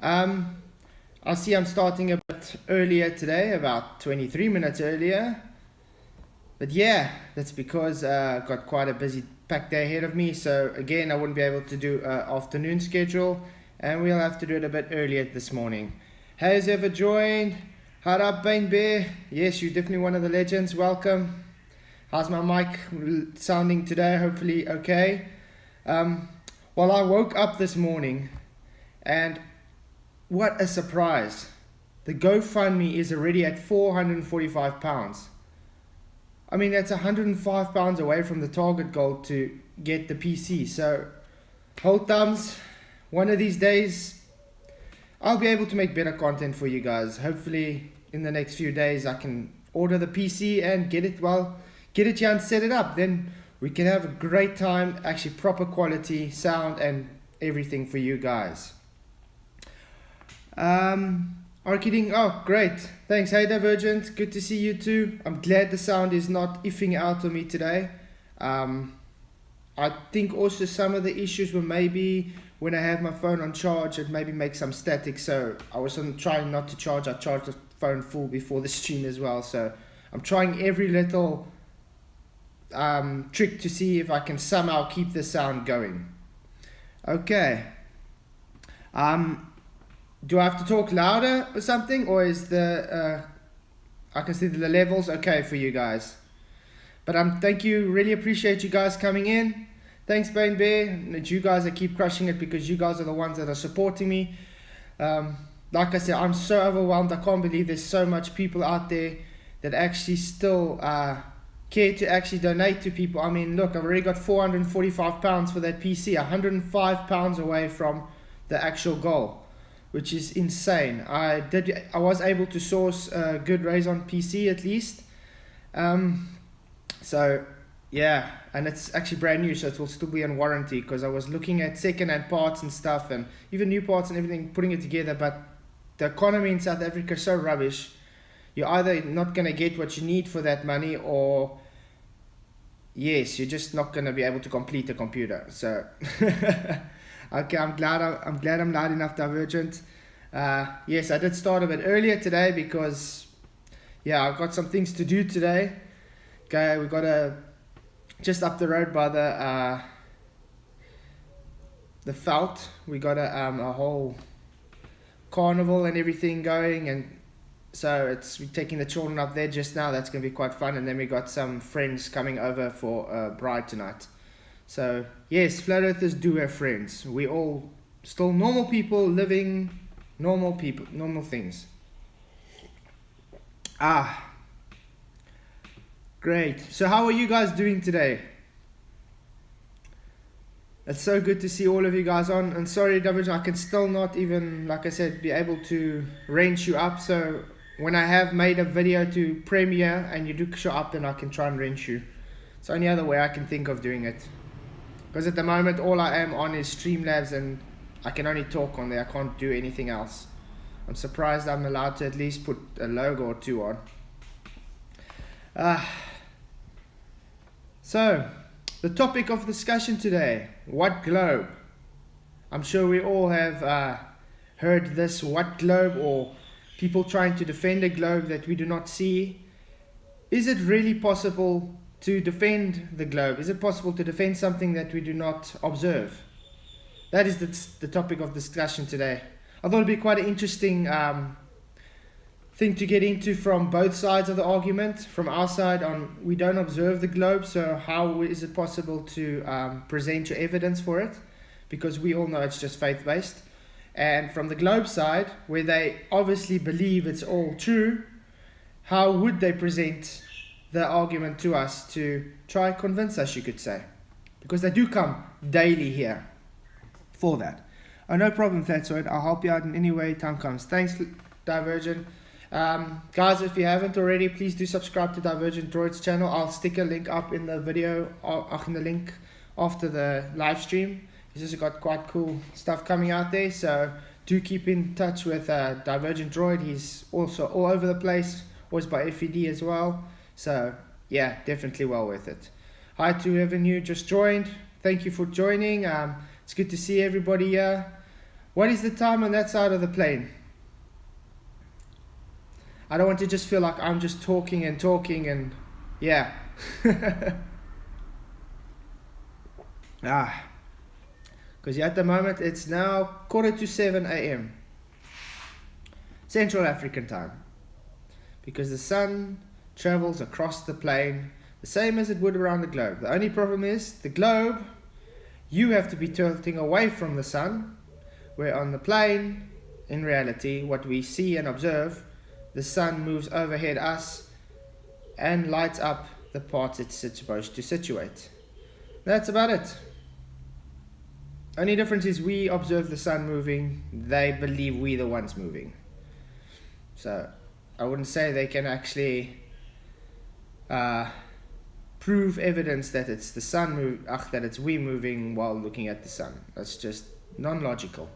I see I'm starting a bit earlier today, about 23 minutes earlier. But yeah, that's because I've got quite a busy packed day ahead of me. So again, I wouldn't be able to do an afternoon schedule, and we'll have to do it a bit earlier this morning. Has ever joined? How'd up, Bane Bear? Yes, you're definitely one of the legends. Welcome. How's my mic sounding today? Hopefully okay. Well, I woke up this morning and what a surprise. The GoFundMe is already at £445. I mean, that's £105 away from the target goal to get the PC. So, hold thumbs. One of these days, I'll be able to make better content for you guys. Hopefully, in the next few days, I can order the PC and get it here and set it up. Then we can have a great time, actually proper quality sound and everything for you guys. Arcading, oh great, thanks. Hey Divergent, good to see you too. I'm glad the sound is not iffing out on me today. I think also some of the issues were maybe when I have my phone on charge, it maybe makes some static, so I was trying not to charge. I charged the phone full before the stream as well, so I'm trying every little trick to see if I can somehow keep the sound going. Okay. Do I have to talk louder or something, or is the I can see the levels okay for you guys? But thank you, really appreciate you guys coming in. Thanks, Bane Bear, and you guys that keep crushing it, because you guys are the ones that are supporting me. Like I said, I'm so overwhelmed. I can't believe there's so much people out there that actually still care to actually donate to people. I mean, look, I've already got £445 for that PC, £105 away from the actual goal, which is insane. I was able to source a good Razer PC at least. So yeah, and it's actually brand new, so it will still be on warranty, because I was looking at second-hand parts and stuff, and even new parts and everything, putting it together. But the economy in South Africa is so rubbish. You're either not going to get what you need for that money, or yes, you're just not going to be able to complete a computer. So okay, I'm glad I'm loud enough, Divergent. Yes, I did start a bit earlier today because, yeah, I've got some things to do today. Okay, we got just up the road by the Veld. We got a whole carnival and everything going, and so we're taking the children up there just now. That's going to be quite fun. And then we got some friends coming over for a bride tonight. So yes, flat earthers do have friends. We all still normal people living normal things. Great. So how are you guys doing today? It's so good to see all of you guys on. And sorry, Divergent, I can still not even, like I said, be able to wrench you up. So when I have made a video to premiere and you do show up, then I can try and wrench you. It's the only other way I can think of doing it. Because at the moment, all I am on is Streamlabs, and I can only talk on there. I can't do anything else. I'm surprised I'm allowed to at least put a logo or two on. So, the topic of discussion today, what globe? I'm sure we all have heard this, what globe, or people trying to defend a globe that we do not see. Is it really possible to defend the globe? Is it possible to defend something that we do not observe? That is the topic of discussion today. I thought it'd be quite an interesting thing to get into from both sides of the argument. From our side, we don't observe the globe, so how is it possible to present your evidence for it? Because we all know it's just faith-based. And from the globe side, where they obviously believe it's all true, how would they present the argument to us to try convince us, you could say? Because they do come daily here for that. Oh, no problem, Fatsoid. I'll help you out in any way time comes. Thanks, Divergent. Guys, if you haven't already, please do subscribe to Divergent Droid's channel. I'll stick a link up in the video, in the link after the live stream. He's just got quite cool stuff coming out there, so do keep in touch with Divergent Droid. He's also all over the place, always by FED as well. So yeah, definitely well worth it. Hi to whoever new just joined. Thank you for joining. It's good to see everybody here. What is the time on that side of the plane? I don't want to just feel like I'm just talking and yeah. Because at the moment it's now 6:45 a.m. Central African time. Because the sun travels across the plane the same as it would around the globe. The only problem is the globe, you have to be tilting away from the sun, where on the plane, in reality, what we see and observe, the sun moves overhead us and lights up the parts it's supposed to situate. That's about it. Only difference is we observe the sun moving, they believe we the ones moving. So I wouldn't say they can actually prove evidence that it's the sun that it's we moving while looking at the sun. That's just non-logical.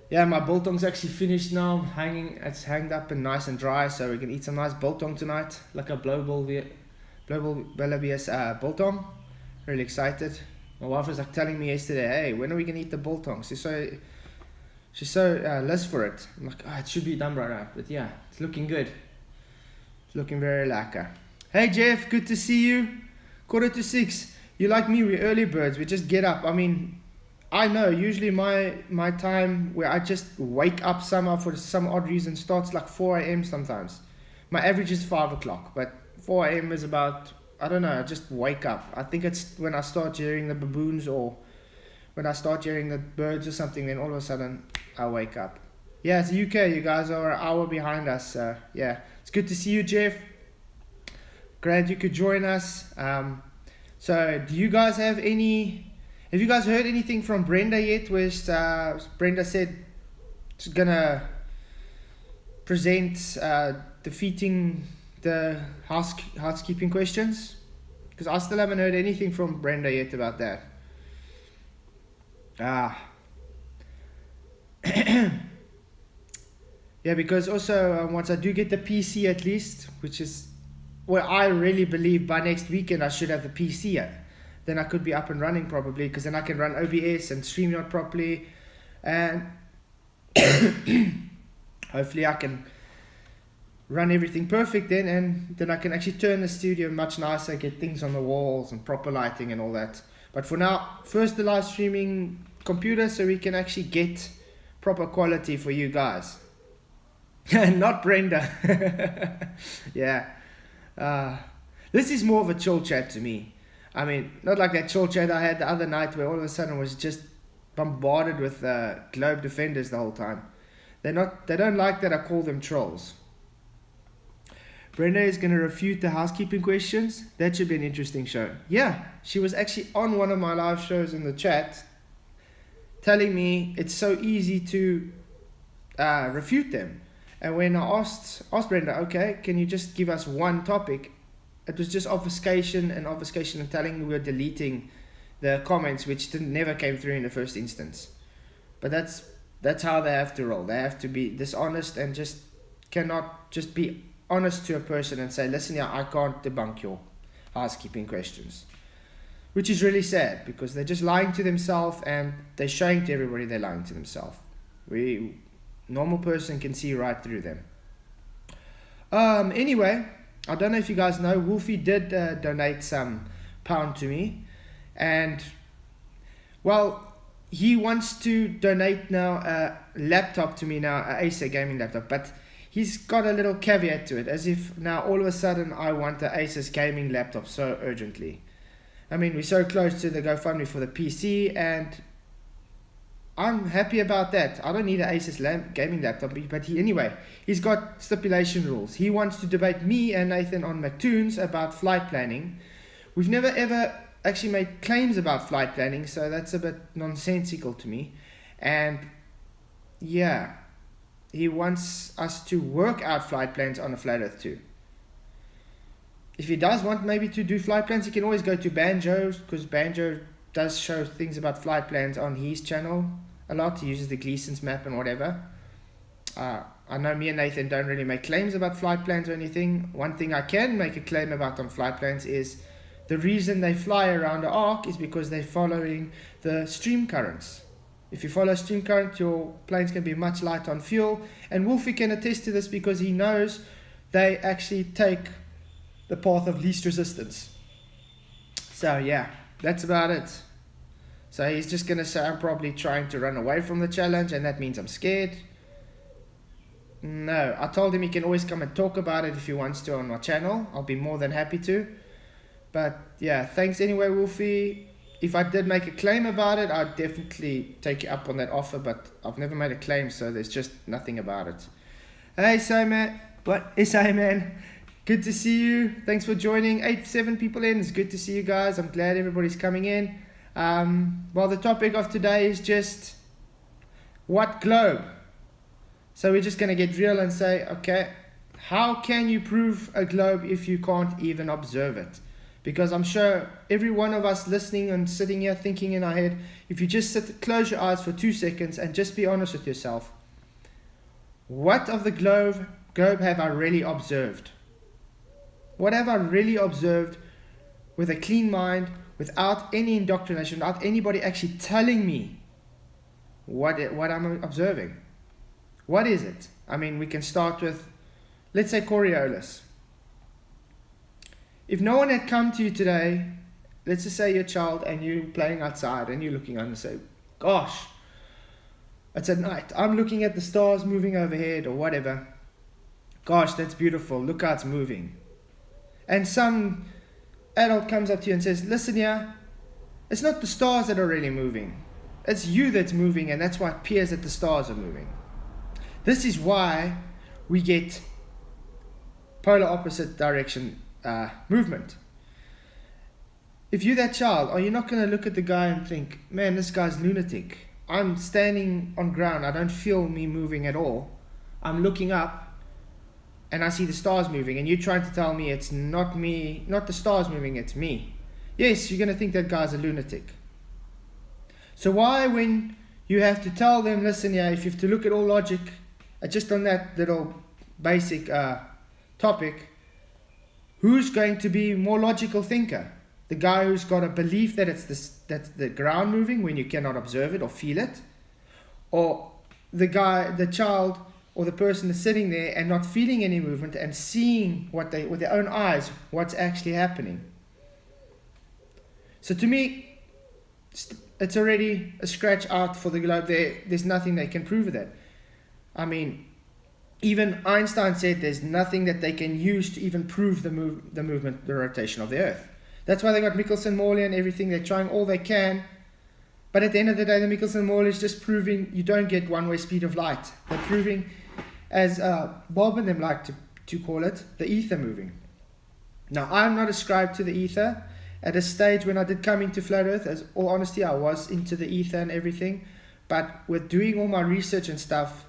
Yeah, my biltong's actually finished now. It's hanged up and nice and dry, so we can eat some nice biltong tonight, like a global Bellabius biltong. Really excited. My wife was like telling me yesterday, hey, when are we gonna eat the biltong? She's so less for it. I'm like, it should be done right now. But yeah, it's looking good. It's looking very lekker. Hey Jeff, good to see you. 5:45. You like me, we're early birds. We just get up. I mean, I know usually my time where I just wake up somehow for some odd reason starts like 4 a.m. sometimes. My average is 5 o'clock, but 4 a.m. is about, I don't know, I just wake up. I think it's when I start hearing the baboons or when I start hearing the birds or something, then all of a sudden I wake up. Yeah, it's UK. You guys are an hour behind us. Yeah, it's good to see you, Jeff. Glad you could join us. So do you guys have you guys heard anything from Brenda yet? Where Brenda said she's gonna present defeating the housekeeping questions? Because I still haven't heard anything from Brenda yet about that. Yeah, because also once I do get the PC at least, which is where I really believe by next weekend I should have the PC. Then I could be up and running probably, because then I can run OBS and StreamYard properly, and hopefully I can run everything perfect then, and then I can actually turn the studio much nicer, get things on the walls and proper lighting and all that. But for now, first the live streaming computer so we can actually get proper quality for you guys. Not Brenda. Yeah. This is more of a chill chat to me. I mean, not like that chill chat I had the other night where all of a sudden was just bombarded with Globe defenders the whole time. They don't like that I call them trolls. Brenda is going to refute the housekeeping questions. That should be an interesting show. Yeah, she was actually on one of my live shows in the chat telling me it's so easy to refute them. And when I asked Brenda, okay, can you just give us one topic? It was just obfuscation and telling me we're deleting the comments which never came through in the first instance. But that's how they have to roll. They have to be dishonest and just cannot just be honest to a person and say, listen here, I can't debunk your housekeeping questions. Which is really sad, because they're just lying to themselves and they're showing to everybody they're lying to themselves. Normal person can see right through them. Anyway, I don't know if you guys know, Wolfie did donate some pound to me, and well, he wants to donate now a laptop to me now, an Acer gaming laptop, but he's got a little caveat to it, as if now all of a sudden I want an Asus gaming laptop so urgently. I mean, we're so close to the GoFundMe for the PC, and I'm happy about that. I don't need an Asus gaming laptop, but he's got stipulation rules. He wants to debate me and Nathan on McToons about flight planning. We've never ever actually made claims about flight planning, so that's a bit nonsensical to me. And yeah, he wants us to work out flight plans on a Flat Earth 2. If he does want maybe to do flight plans, he can always go to Banjo, because Banjo does show things about flight plans on his channel a lot. He uses the Gleason's map and whatever. I know me and Nathan don't really make claims about flight plans or anything. One thing I can make a claim about on flight plans is the reason they fly around the arc is because they're following the stream currents. If you follow stream current, your planes can be much lighter on fuel. And Wolfie can attest to this because he knows they actually take the path of least resistance. So yeah, that's about it. So he's just going to say I'm probably trying to run away from the challenge and that means I'm scared. No, I told him he can always come and talk about it if he wants to on my channel. I'll be more than happy to. But yeah, thanks anyway, Wolfie. If I did make a claim about it, I'd definitely take you up on that offer, but I've never made a claim, so there's just nothing about it. Hey, so man, what is hey man? Good to see you. Thanks for joining. 87 people in. It's good to see you guys. I'm glad everybody's coming in. Well, the topic of today is just what globe? So we're just going to get real and say, okay, how can you prove a globe if you can't even observe it? Because I'm sure every one of us listening and sitting here thinking in our head, if you just close your eyes for 2 seconds and just be honest with yourself, what of the globe have I really observed? What have I really observed with a clean mind, without any indoctrination, without anybody actually telling me what I'm observing? What is it? I mean, we can start with, let's say, Coriolis. If no one had come to you today, let's just say you're a child and you're playing outside and you're looking out and say, gosh, it's at night. I'm looking at the stars moving overhead or whatever. Gosh, that's beautiful. Look how it's moving. And some adult comes up to you and says, listen here, it's not the stars that are really moving. It's you that's moving, and that's why it appears that the stars are moving. This is why we get polar opposite direction movement. If you're that child, are you not going to look at the guy and think, man, this guy's lunatic? I'm standing on ground. I don't feel me moving at all. I'm looking up and I see the stars moving, and you're trying to tell me it's not me, not the stars moving, it's me. Yes, you're going to think that guy's a lunatic. So why, when you have to tell them, listen, yeah, if you have to look at all logic, just on that little basic topic, who's going to be more logical thinker? The guy who's got a belief that that's the ground moving when you cannot observe it or feel it? Or the child or the person that's sitting there and not feeling any movement and seeing with their own eyes what's actually happening? So to me, it's already a scratch out for the globe. There's nothing they can prove of that. I mean, even Einstein said there's nothing that they can use to even prove the movement, the rotation of the Earth. That's why they got Michelson-Morley and everything. They're trying all they can. But at the end of the day, the Michelson-Morley is just proving you don't get one-way speed of light. They're proving, as Bob and them like to call it, the ether moving. Now, I'm not ascribed to the ether. At a stage when I did come into Flat Earth, as all honesty, I was into the ether and everything. But with doing all my research and stuff,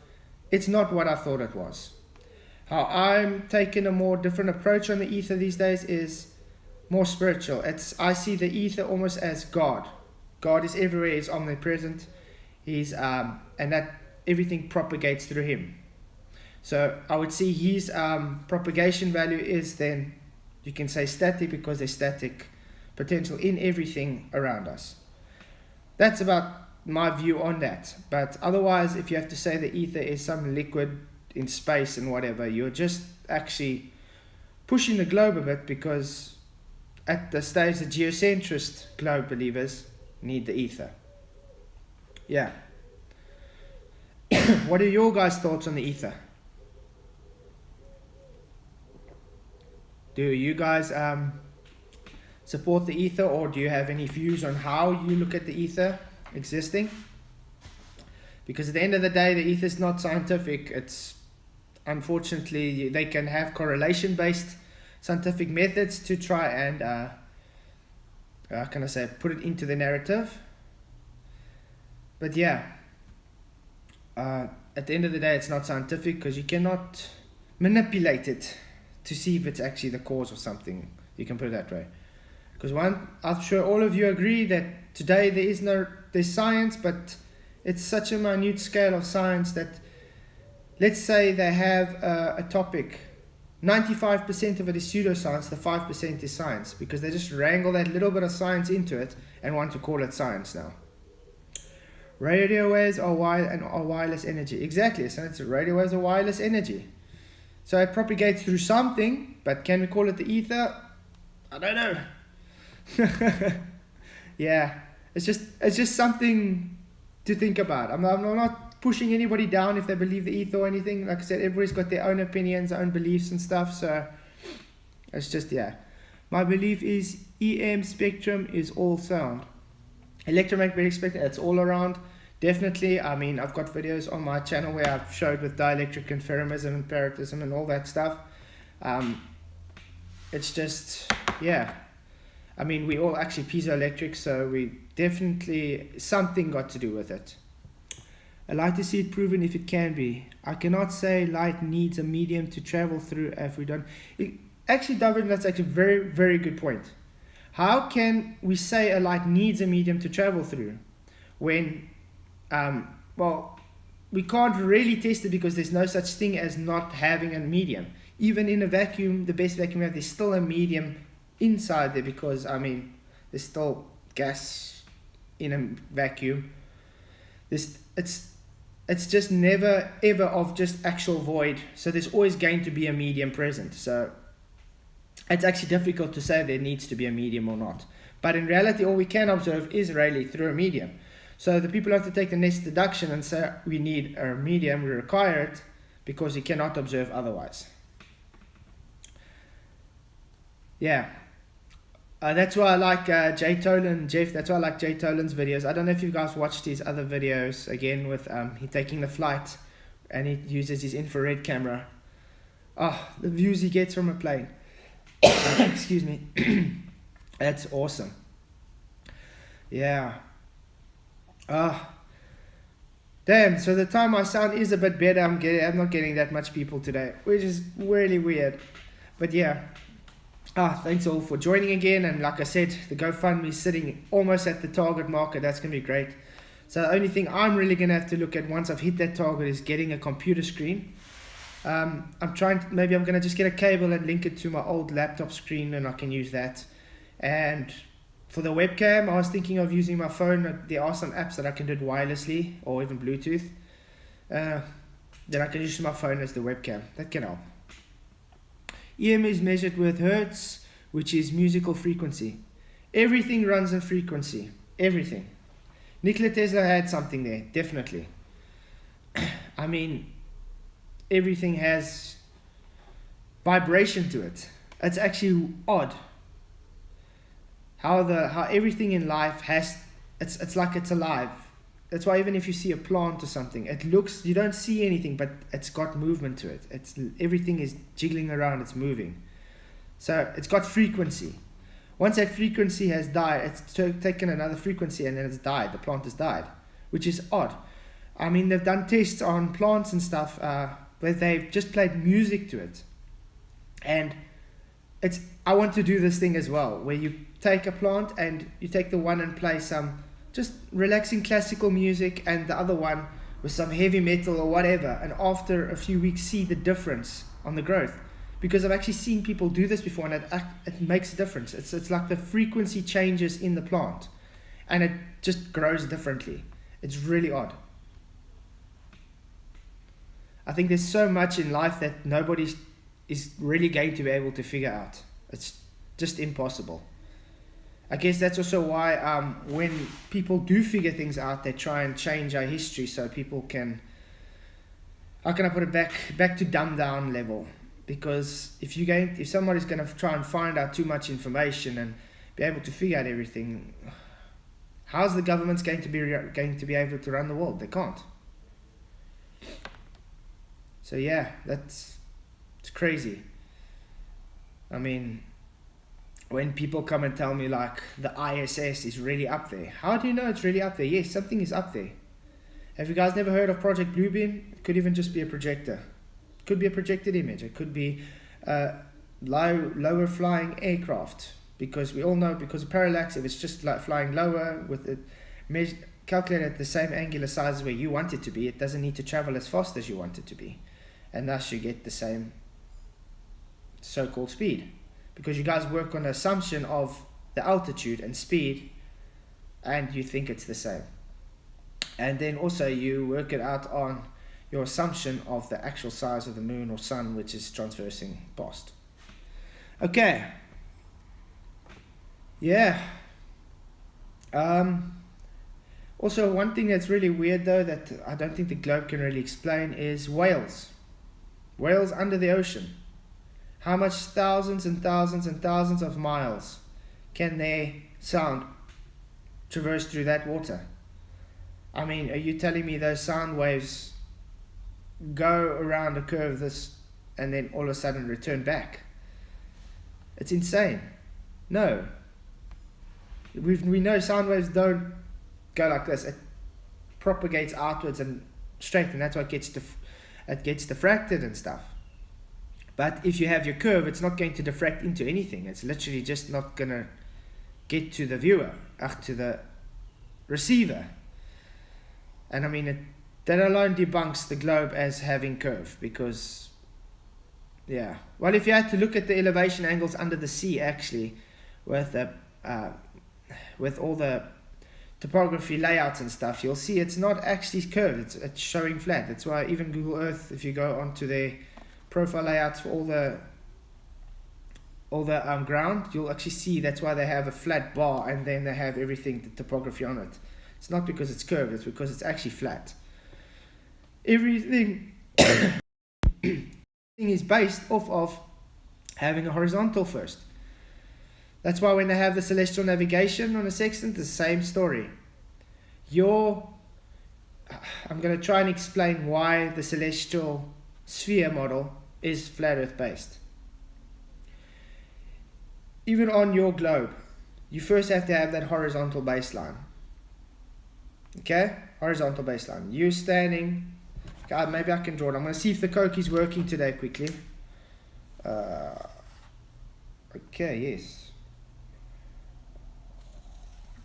it's not what I thought it was. How I'm taking a more different approach on the ether these days is more spiritual. I see the ether almost as God. God is everywhere. He's omnipresent. He's and that everything propagates through him. So I would see his propagation value is then, you can say, static, because there's static potential in everything around us. That's about my view on that. But otherwise, if you have to say the ether is some liquid in space and whatever, you're just actually pushing the globe a bit, because at the stage the geocentrist globe believers need the ether. Yeah. What are your guys' thoughts on the ether? Do you guys support the ether, or do you have any views on how you look at the ether existing? Because at the end of the day, the ether is not scientific. It's, unfortunately, they can have correlation based scientific methods to try and how can I say, put it into the narrative. But yeah, at the end of the day, it's not scientific, because you cannot manipulate it to see if it's actually the cause of something. You can put it that way. Because I'm sure all of you agree that today there's science, but it's such a minute scale of science that, let's say they have a topic 95% of it is pseudoscience, the 5% is science, because they just wrangle that little bit of science into it and want to call it science now. Radio waves are wireless energy. Exactly, so it's radio waves are wireless energy. So it propagates through something, but can we call it the ether? I don't know. Yeah, it's just something to think about. I'm not pushing anybody down if they believe the ether or anything. Like I said, everybody's got their own opinions, their own beliefs and stuff. So it's just, yeah. My belief is EM spectrum is all sound. Electromagnetic spectrum, it's all around. Definitely, I mean, I've got videos on my channel where I've showed with dielectric and ferromism and parasitism and all that stuff. It's just, yeah. I mean, we all actually piezoelectric, so we definitely, something got to do with it. I like to see it proven if it can be. I cannot say light needs a medium to travel through if we don't. Actually, David, that's actually a very, very good point. How can we say a light needs a medium to travel through when, well, we can't really test it because there's no such thing as not having a medium. Even in a vacuum, the best vacuum we have, there's still a medium inside there because, I mean, there's still gas in a vacuum. It's just never ever of just actual void, so there's always going to be a medium present. So it's actually difficult to say there needs to be a medium or not, but in reality all we can observe is really through a medium. So the people have to take the next deduction and say we need a medium, we require it because you cannot observe otherwise. Yeah. That's why I like Jay Tolan, Jeff. That's why I like Jay Tolan's videos. I don't know if you guys watched his other videos again with he taking the flight and he uses his infrared camera. Oh, the views he gets from a plane. Excuse me. That's awesome. Yeah. Damn. So the time my sound is a bit better. I'm not getting that much people today, which is really weird. But yeah. Thanks all for joining again, and like I said, the GoFundMe is sitting almost at the target market. That's going to be great. So the only thing I'm really going to have to look at once I've hit that target is getting a computer screen. Maybe I'm going to just get a cable and link it to my old laptop screen and I can use that. And for the webcam, I was thinking of using my phone. There are some apps that I can do it wirelessly or even Bluetooth. Then I can use my phone as the webcam. That can help. EM is measured with hertz, which is musical frequency. Everything runs in frequency. Everything. Nikola Tesla had something there, definitely. I mean, everything has vibration to it. It's actually odd how everything in life has, it's like it's alive. That's why even if you see a plant or something, it looks, you don't see anything, but it's got movement to it. Everything is jiggling around, it's moving. So it's got frequency. Once that frequency has died, it's taken another frequency and then it's died. The plant has died, which is odd. I mean, they've done tests on plants and stuff where they've just played music to it. And I want to do this thing as well, where you take a plant and you take the one and play some just relaxing classical music and the other one with some heavy metal or whatever, and after a few weeks see the difference on the growth, because I've actually seen people do this before and it makes a difference. It's like the frequency changes in the plant and it just grows differently. It's really odd. I think there's so much in life that nobody is really going to be able to figure out. It's just impossible. I guess that's also why when people do figure things out, they try and change our history so people can, how can I put it, back to dumbed down level. Because if somebody's going to try and find out too much information and be able to figure out everything, how's the government's going to be able to run the world? They can't. So yeah, it's crazy. I mean, when people come and tell me like the ISS is really up there, how do you know it's really up there? Yes, something is up there. Have you guys never heard of Project Bluebeam? It could even just be a projector. It could be a projected image. It could be lower flying aircraft, because we all know, because of parallax, if it's just like flying lower with it calculated at the same angular size as where you want it to be, it doesn't need to travel as fast as you want it to be, and thus you get the same so-called speed, because you guys work on the assumption of the altitude and speed, and you think it's the same. And then also you work it out on your assumption of the actual size of the moon or sun which is transversing past. Okay. Yeah. Also, one thing that's really weird though that I don't think the globe can really explain is whales. Whales under the ocean. How much thousands and thousands and thousands of miles can their sound traverse through that water? I mean, are you telling me those sound waves go around a curve this and then all of a sudden return back? It's insane. No. We know sound waves don't go like this. It propagates outwards and straight, and that's why it gets diffracted and stuff. But if you have your curve, it's not going to diffract into anything. It's literally just not going to get to the viewer, to the receiver. And I mean, that alone debunks the globe as having curve, because, yeah. Well, if you had to look at the elevation angles under the sea, actually, with all the topography layouts and stuff, you'll see it's not actually curved. It's showing flat. That's why even Google Earth, if you go onto their profile layouts for all the ground, you'll actually see that's why they have a flat bar and then they have everything, the topography on it. It's not because it's curved, it's because it's actually flat. Everything is based off of having a horizontal first. That's why when they have the celestial navigation on a sextant, the same story. I'm going to try and explain why the celestial sphere model is flat earth based. Even on your globe, you first have to have that horizontal baseline. Okay? Horizontal baseline. You standing. God, maybe I can draw it. I'm going to see if the Coke is working today quickly. Okay, yes.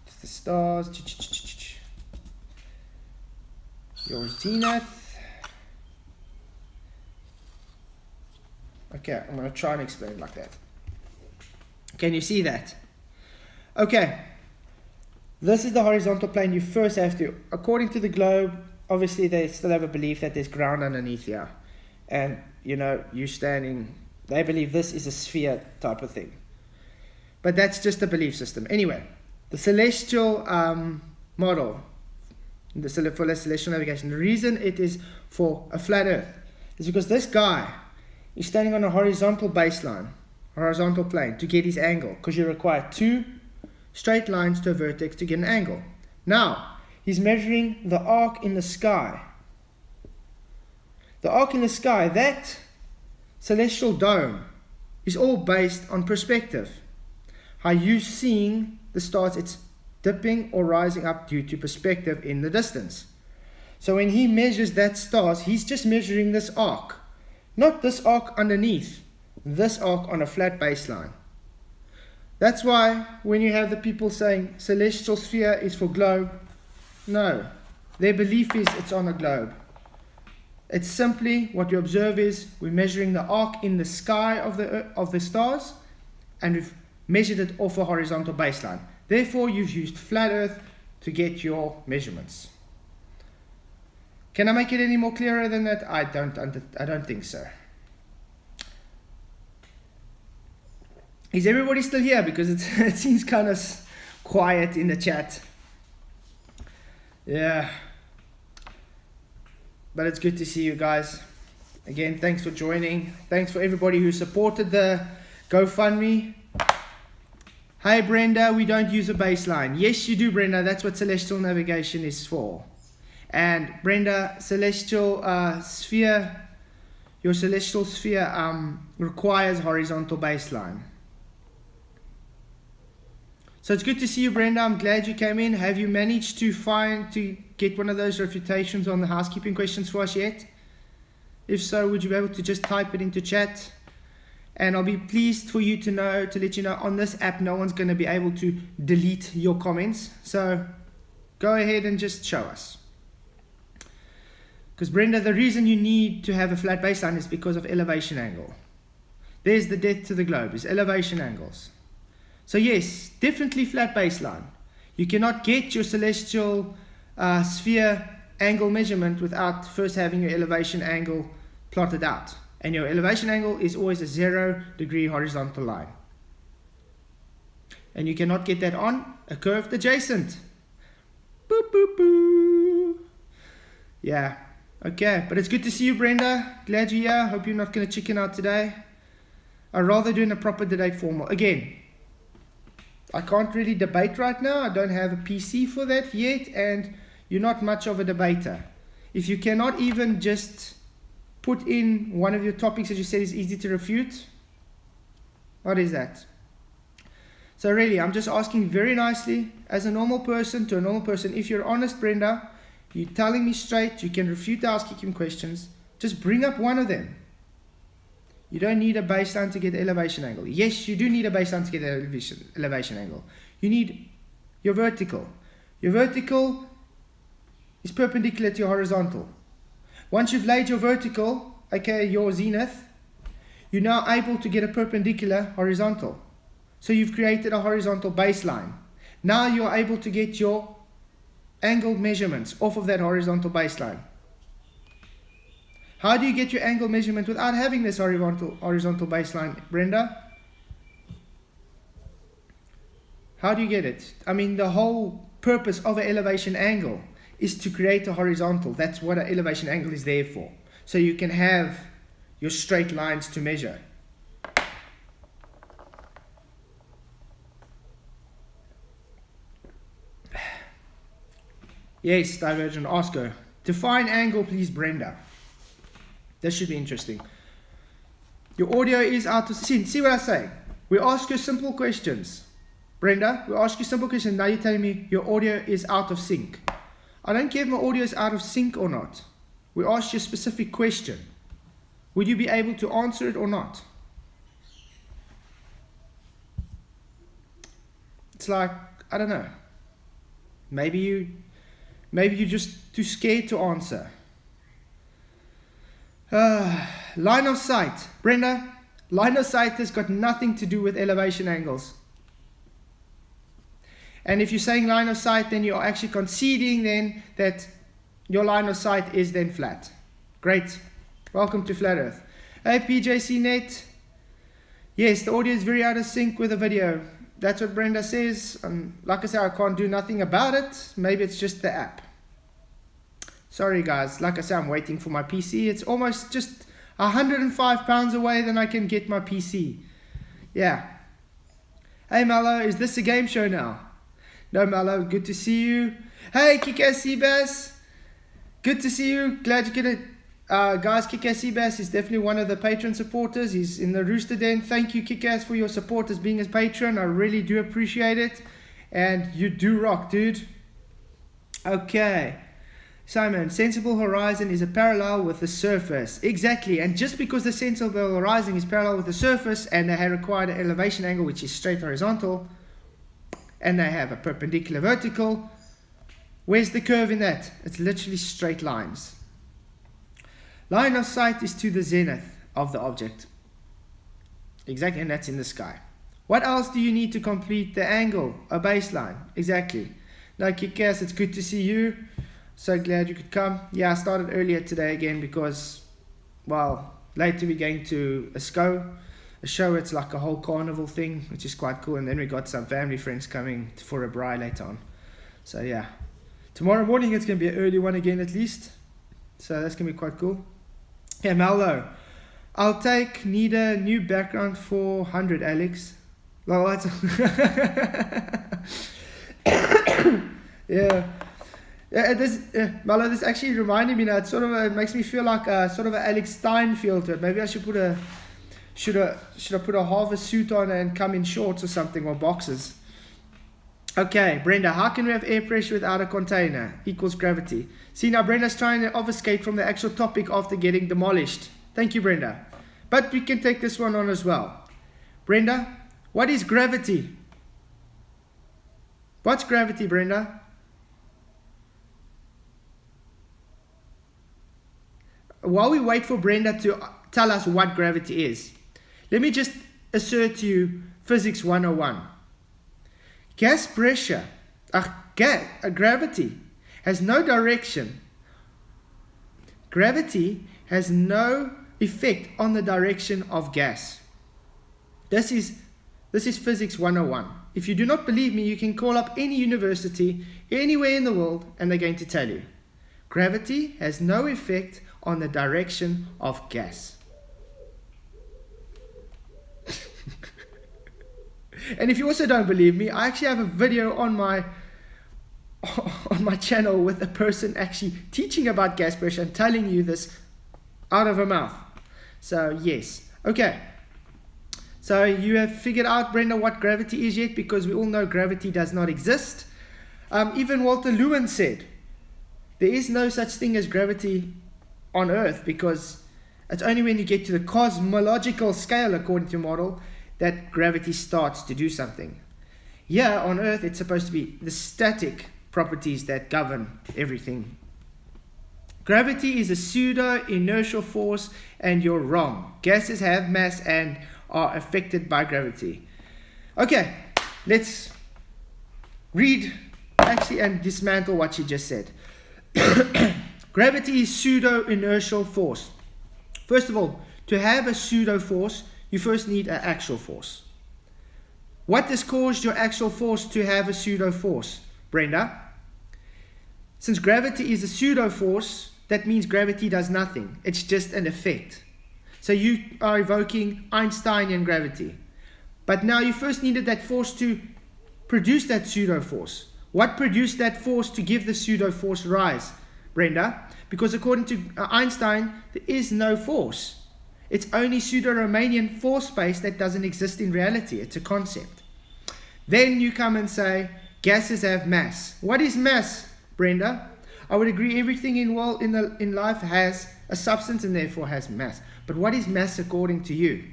It's the stars. Your zenith. Okay, I'm going to try and explain it like that. Can you see that? Okay. This is the horizontal plane. You first have to, according to the globe, obviously they still have a belief that there's ground underneath here. And, you standing, they believe this is a sphere type of thing. But that's just a belief system. Anyway, the celestial model, for the celestial navigation, the reason it is for a flat earth is because this guy is standing on a horizontal baseline, horizontal plane, to get his angle, because you require two straight lines to a vertex to get an angle. Now, he's measuring the arc in the sky. The arc in the sky, that celestial dome, is all based on perspective. How you seeing the stars, it's dipping or rising up due to perspective in the distance. So when he measures that stars, he's just measuring this arc, not this arc underneath. This arc on a flat baseline. That's why when you have the people saying celestial sphere is for globe, no, their belief is it's on a globe. It's simply what you observe is we're measuring the arc in the sky of the stars, and we've measured it off a horizontal baseline. Therefore, you've used flat earth to get your measurements. Can I make it any more clearer than that? I don't think so. Is everybody still here? Because it seems kind of quiet in the chat. Yeah. But it's good to see you guys. Again, thanks for joining. Thanks for everybody who supported the GoFundMe. Hey Brenda, we don't use a baseline. Yes, you do, Brenda. That's what celestial navigation is for. And Brenda, celestial sphere, your celestial sphere requires horizontal baseline. So it's good to see you, Brenda. I'm glad you came in. Have you managed to get one of those refutations on the housekeeping questions for us yet? If so, would you be able to just type it into chat? And I'll be pleased for you to let you know, on this app, no one's going to be able to delete your comments. So go ahead and just show us. Because Brenda, the reason you need to have a flat baseline is because of elevation angle. There's the death to the globe, is elevation angles. So yes, definitely flat baseline. You cannot get your celestial sphere angle measurement without first having your elevation angle plotted out. And your elevation angle is always a 0-degree horizontal line. And you cannot get that on a curved adjacent. Boop, boop, boo. Yeah, okay. But it's good to see you, Brenda. Glad you're here. Hope you're not going to chicken out today. I'd rather do in a proper debate formal. Again, I can't really debate right now. I don't have a PC for that yet. And you're not much of a debater. If you cannot even just put in one of your topics that you said is easy to refute, what is that? So really, I'm just asking very nicely, as a normal person to a normal person, if you're honest, Brenda, you're telling me straight, you can refute the ask-kicking questions, just bring up one of them. You don't need a baseline to get the elevation angle. Yes, you do need a baseline to get the elevation angle. You need your vertical. Your vertical is perpendicular to your horizontal. Once you've laid your vertical, aka your zenith, you're now able to get a perpendicular horizontal. So you've created a horizontal baseline. Now you're able to get your angled measurements off of that horizontal baseline. How do you get your angle measurement without having this horizontal baseline, Brenda? How do you get it? I mean, the whole purpose of an elevation angle is to create a horizontal. That's what an elevation angle is there for. So you can have your straight lines to measure. Yes, Divergent Oscar. Define angle, please, Brenda. This should be interesting. Your audio is out of sync. See what I say? We ask you simple questions. Brenda, we ask you simple questions. Now you're telling me your audio is out of sync. I don't care if my audio is out of sync or not. We ask you a specific question. Would you be able to answer it or not? It's like, I don't know. Maybe you're just too scared to answer. Line of sight. Brenda, line of sight has got nothing to do with elevation angles. And if you're saying line of sight, then you're actually conceding then that your line of sight is then flat. Great. Welcome to Flat Earth. Hey, PJC Net. Yes, the audio is very out of sync with the video. That's what Brenda says. Like I said, I can't do nothing about it. Maybe it's just the app. Sorry, guys. Like I said, I'm waiting for my PC. It's almost just 105 pounds away, then I can get my PC. Yeah. Hey, Mallow, is this a game show now? No, Mallow, good to see you. Hey, Kick-Ass Seabass. Good to see you. Glad you get it. Guys, Kick-Ass Seabass is definitely one of the patron supporters. He's in the Rooster Den. Thank you, Kick-Ass, for your support as being a patron. I really do appreciate it. And you do rock, dude. Okay. Simon, sensible horizon is a parallel with the surface. Exactly. And just because the sensible horizon is parallel with the surface and they have required an elevation angle which is straight horizontal, and they have a perpendicular vertical, where's the curve in that? It's literally straight lines. Line of sight is to the zenith of the object. Exactly, and that's in the sky. What else do you need to complete the angle? A baseline. Exactly. Now, Kick-Ass, it's good to see you. So glad you could come. Yeah, I started earlier today again because, well, later we're going to a show. It's like a whole carnival thing, which is quite cool. And then we got some family friends coming for a braai later on. So yeah, tomorrow morning it's going to be an early one again at least. So that's going to be quite cool. Yeah, Mallow, I'll need a new background for 100, Alex. Well, that's yeah. Mallow, this actually reminded me now. It sort of it makes me feel like sort of an Alex Stein feel to it. Maybe I should put should I put a Harvest suit on and come in shorts or something, or boxes? Okay, Brenda, how can we have air pressure without a container? Equals gravity. See, now Brenda's trying to obfuscate from the actual topic after getting demolished. Thank you, Brenda. But we can take this one on as well. Brenda, what is gravity? What's gravity, Brenda? While we wait for Brenda to tell us what gravity is, Let me just assert to you Physics 101. Gas pressure, gravity has no direction. Gravity has no effect on the direction of gas. This is Physics 101. If you do not believe me, you can call up any university anywhere in the world and they're going to tell you. Gravity has no effect on the direction of gas. And if you also don't believe me, I actually have a video on my channel with a person actually teaching about gas pressure and telling you this out of her mouth. So yes. Okay. So you have figured out, Brenda, what gravity is yet? Because we all know gravity does not exist. Even Walter Lewin said there is no such thing as gravity on Earth, because it's only when you get to the cosmological scale, according to model, that gravity starts to do something. Here on Earth, it's supposed to be the static properties that govern everything. Gravity is a pseudo-inertial force, and you're wrong. Gases have mass and are affected by gravity. Okay, let's read actually and dismantle what she just said. Gravity is pseudo-inertial force. First of all, to have a pseudo force, you first need an actual force. What has caused your actual force to have a pseudo force, Brenda? Since gravity is a pseudo force, that means gravity does nothing. It's just an effect. So you are evoking Einsteinian gravity. But now you first needed that force to produce that pseudo force. What produced that force to give the pseudo force rise, Brenda? Because according to Einstein, there is no force. It's only pseudo-Riemannian force space that doesn't exist in reality. It's a concept. Then you come and say, gases have mass. What is mass, Brenda? I would agree everything in life has a substance and therefore has mass. But what is mass according to you?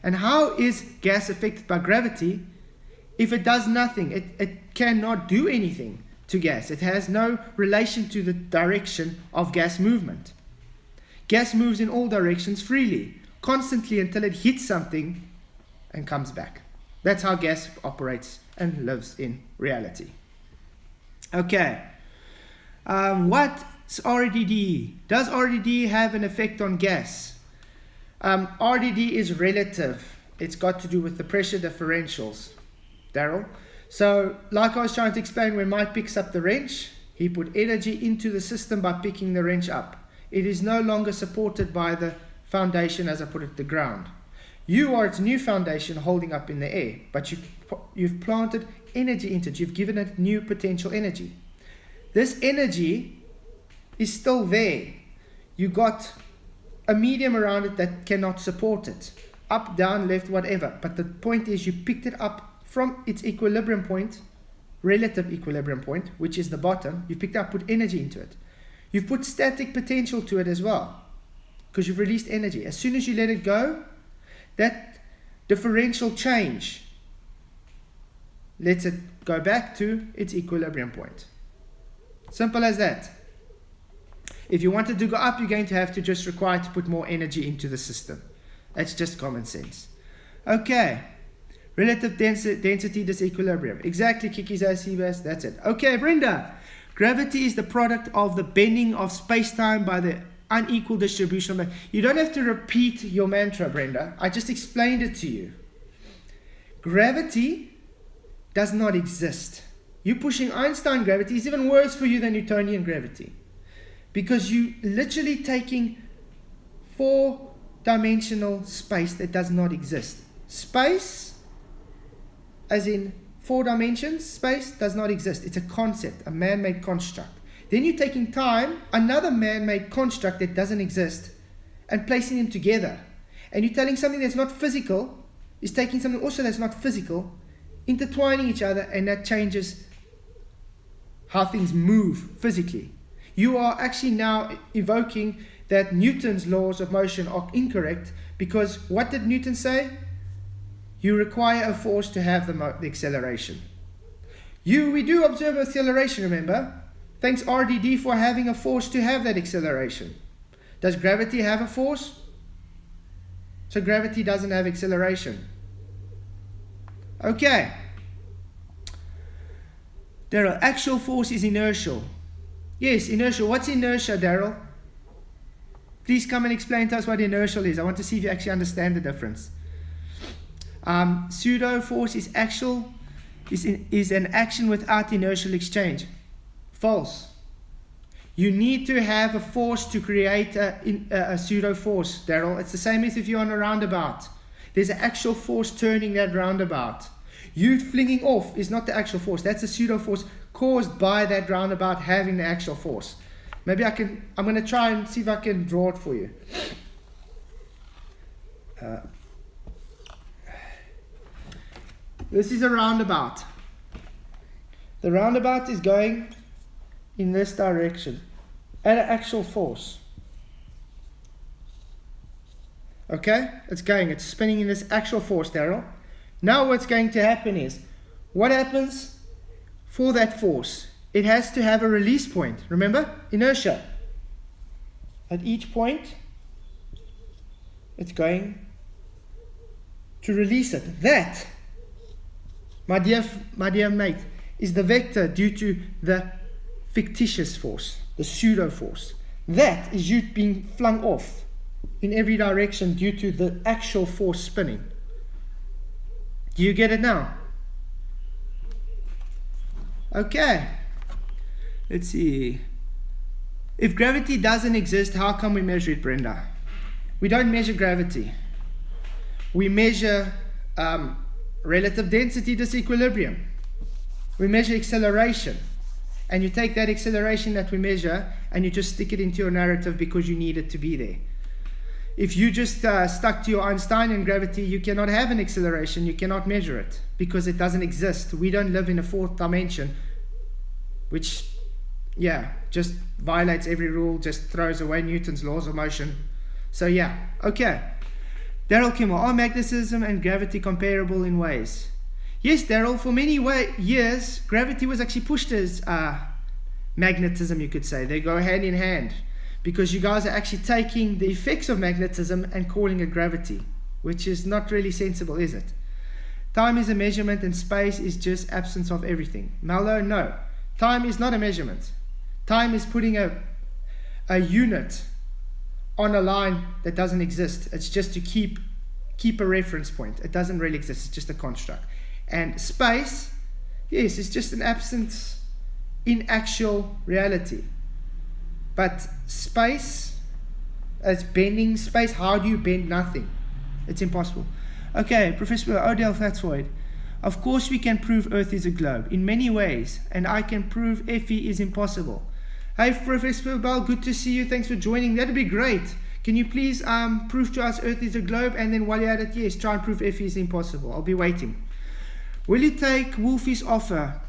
And how is gas affected by gravity if it does nothing? It cannot do anything to gas. It has no relation to the direction of gas movement. Gas moves in all directions freely, constantly, until it hits something and comes back. That's how gas operates and lives in reality. Okay. What's RDD? Does RDD have an effect on gas? RDD is relative. It's got to do with the pressure differentials, Daryl. So, like I was trying to explain, when Mike picks up the wrench, he put energy into the system by picking the wrench up. It is no longer supported by the foundation as I put it, the ground. You are its new foundation holding up in the air, but you've planted energy into it. You've given it new potential energy. This energy is still there. You got a medium around it that cannot support it. Up, down, left, whatever. But the point is you picked it up from its equilibrium point, relative equilibrium point, which is the bottom. You picked up, put energy into it. You've put static potential to it as well, because you've released energy. As soon as you let it go, that differential change lets it go back to its equilibrium point. Simple as that. If you wanted to go up, you're going to have to just require to put more energy into the system. That's just common sense. Okay. Relative density disequilibrium. Exactly, Kiki Zasibas. That's it. Okay, Brenda. Gravity is the product of the bending of space-time by the unequal distribution of mass. You don't have to repeat your mantra, Brenda. I just explained it to you. Gravity does not exist. You pushing Einstein gravity is even worse for you than Newtonian gravity, because you literally taking four-dimensional space that does not exist. Space, as in 4 dimensions, space does not exist. It's a concept, a man-made construct. Then you're taking time, another man-made construct that doesn't exist, and placing them together. And you're telling something that's not physical is taking something also that's not physical, intertwining each other, and that changes how things move physically. You are actually now evoking that Newton's laws of motion are incorrect, because what did Newton say? You require a force to have the acceleration. We do observe acceleration, remember? Thanks RDD for having a force to have that acceleration. Does gravity have a force? So gravity doesn't have acceleration. Okay. Daryl, actual force is inertial. Yes, inertial. What's inertia, Daryl? Please come and explain to us what inertial is. I want to see if you actually understand the difference. Pseudo force is an action without inertial exchange. False. You need to have a force to create a pseudo force, Daryl. It's the same as if you're on a roundabout. There's an actual force turning that roundabout. You flinging off is not the actual force. That's a pseudo force caused by that roundabout having the actual force. Maybe I'm going to try and see if I can draw it for you. This is a roundabout. The roundabout is going in this direction at an actual force. Okay? It's spinning in this actual force, Daryl. Now what's going to happen is, what happens for that force? It has to have a release point. Remember? Inertia. At each point, it's going to release it. That, my dear mate, is the vector due to the fictitious force, the pseudo force. That is you being flung off in every direction due to the actual force spinning. Do you get it now? Okay. Let's see. If gravity doesn't exist, how can we measure it, Brenda? We don't measure gravity. We measure relative density disequilibrium. We measure acceleration. And you take that acceleration that we measure and you just stick it into your narrative because you need it to be there. If you just stuck to your Einsteinian gravity, you cannot have an acceleration. You cannot measure it because it doesn't exist. We don't live in a fourth dimension, which, just violates every rule, just throws away Newton's laws of motion. So okay. Daryl Kimmel, are magnetism and gravity comparable in ways? Yes, Daryl, for many years, gravity was actually pushed as magnetism, you could say. They go hand in hand. Because you guys are actually taking the effects of magnetism and calling it gravity, which is not really sensible, is it? Time is a measurement and space is just absence of everything. Mallow, no. Time is not a measurement. Time is putting a unit on a line that doesn't exist. It's just to keep a reference point. It doesn't really exist. It's just a construct. And space, yes, it's just an absence in actual reality. But space, as bending space, how do you bend nothing? It's impossible. Okay, Professor Odell Fatsoid. Of course we can prove Earth is a globe in many ways, and I can prove Fe is impossible. Hey, Professor Bell, good to see you. Thanks for joining. That'd be great. Can you please prove to us Earth is a globe, and then while you're at it, yes, try and prove Fe is impossible. I'll be waiting. Will you take Wolfie's offer?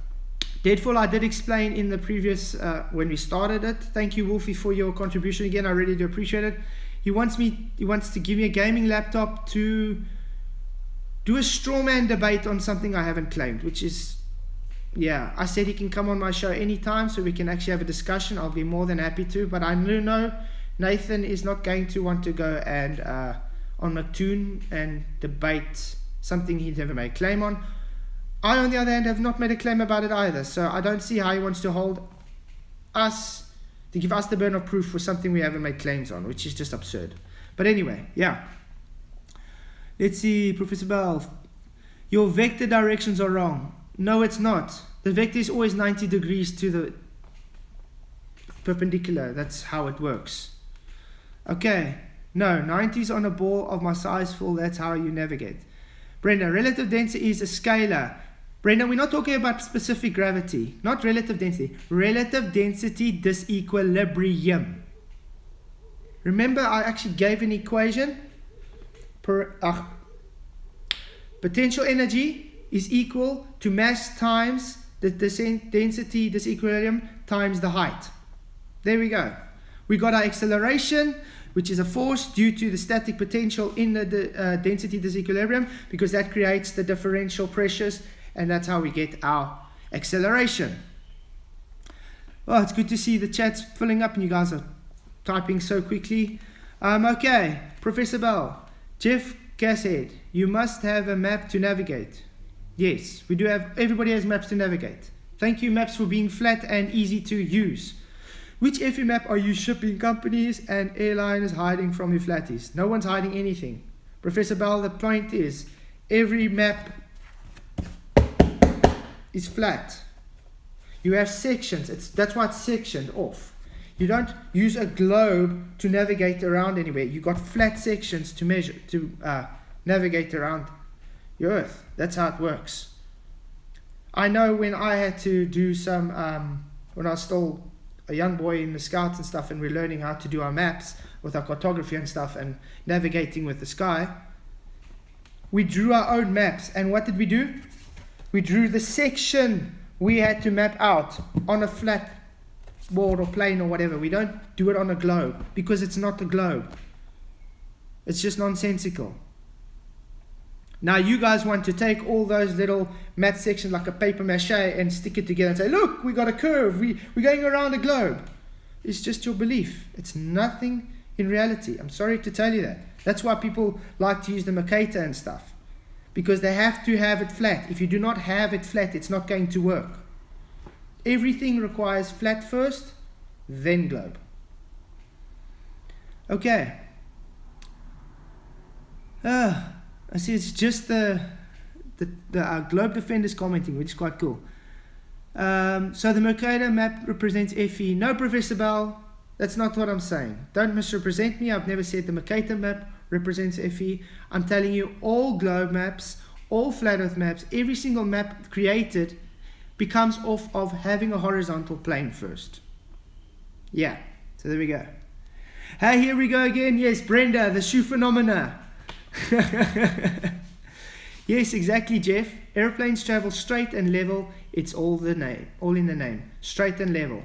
Deadfall, I did explain in the previous, when we started it. Thank you, Wolfie, for your contribution again. I really do appreciate it. He wants to give me a gaming laptop to do a straw man debate on something I haven't claimed, which is, I said he can come on my show anytime so we can actually have a discussion. I'll be more than happy to, but I do know Nathan is not going to want to go and on Mattoon and debate something he'd never made a claim on. I, on the other hand, have not made a claim about it either, so I don't see how he wants to hold us, to give us the burden of proof for something we haven't made claims on, which is just absurd. But anyway, let's see, Professor Bell. Your vector directions are wrong. No, it's not. The vector is always 90 degrees to the perpendicular. That's how it works. Okay, no, 90 is on a ball of my size full. That's how you navigate. Brenda, relative density is a scalar. Brenda, we're not talking about specific gravity, not relative density. Relative density disequilibrium. Remember, I actually gave an equation. Potential energy is equal to mass times the density disequilibrium times the height. There we go. We got our acceleration, which is a force due to the static potential in the density disequilibrium, because that creates the differential pressures, and that's how we get our acceleration. Well, it's good to see the chat's filling up and you guys are typing so quickly. Okay, Professor Bell, Jeff Casshead, you must have a map to navigate. Yes, we do have, everybody has maps to navigate. Thank you, maps, for being flat and easy to use. Which FE map are you shipping companies and airlines hiding from your flatties? No one's hiding anything. Professor Bell, the point is, every map is flat. You have sections, that's why it's sectioned off. You don't use a globe to navigate around anywhere. You got flat sections to measure, to navigate around your Earth. That's how it works. I know when I had to do some, when I was still a young boy in the Scouts and stuff, and we're learning how to do our maps with our cartography and stuff and navigating with the sky, we drew our own maps. And what did we do? We drew the section we had to map out on a flat board or plane or whatever. We don't do it on a globe because it's not a globe. It's just nonsensical. Now you guys want to take all those little map sections like a paper mache and stick it together and say, look, we got a curve, we're going around a globe. It's just your belief. It's nothing in reality. I'm sorry to tell you that. That's why people like to use the Mercator and stuff, because they have to have it flat. If you do not have it flat, it's not going to work. Everything requires flat first, then globe. Okay. I see it's just the Globe Defenders commenting, which is quite cool. So the Mercator map represents FE. No, Professor Bell, that's not what I'm saying. Don't misrepresent me. I've never said the Mercator map represents FE. I'm telling you all globe maps, all flat earth maps, every single map created becomes off of having a horizontal plane first. Yeah, so there we go. Hey, here we go again. Yes, Brenda, the shoe phenomena. Yes, exactly, Jeff. Airplanes travel straight and level. It's all in the name. Straight and level.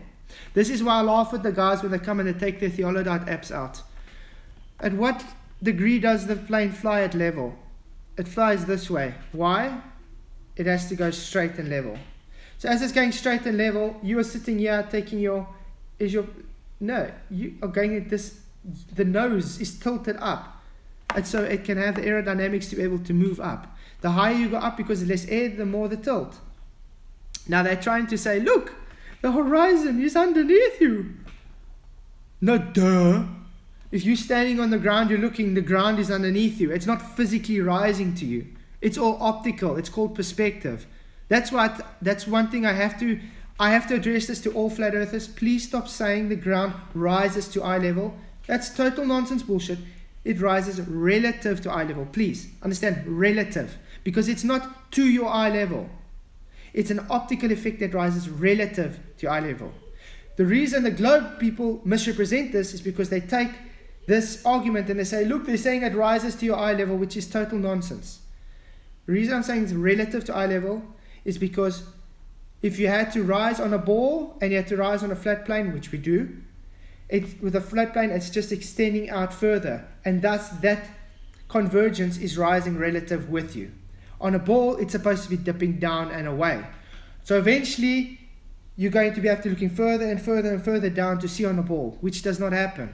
This is why I laugh at the guys when they come and they take their Theolodite apps out. At what degree does the plane fly at level? It flies this way. Why? It has to go straight and level. So as it's going straight and level, you are sitting here taking you are going at this, the nose is tilted up. And so it can have the aerodynamics to be able to move up. The higher you go up, because there's less air, the more the tilt. Now they're trying to say, look, the horizon is underneath you. No, duh. If you're standing on the ground, you're looking, the ground is underneath you. It's not physically rising to you. It's all optical. It's called perspective. That's one thing I have to address this to all flat earthers. Please stop saying the ground rises to eye level. That's total nonsense bullshit. It rises relative to eye level. Please understand, relative, because it's not to your eye level. It's an optical effect that rises relative to eye level. The reason the globe people misrepresent this is because they take this argument and they say, look, they're saying it rises to your eye level, which is total nonsense. The reason I'm saying it's relative to eye level is because if you had to rise on a ball and you had to rise on a flat plane, which we do, with a flat plane, it's just extending out further, and thus that convergence is rising relative with you. On a ball, it's supposed to be dipping down and away. So eventually, you're going to be have to looking further and further and further down to see on a ball, which does not happen.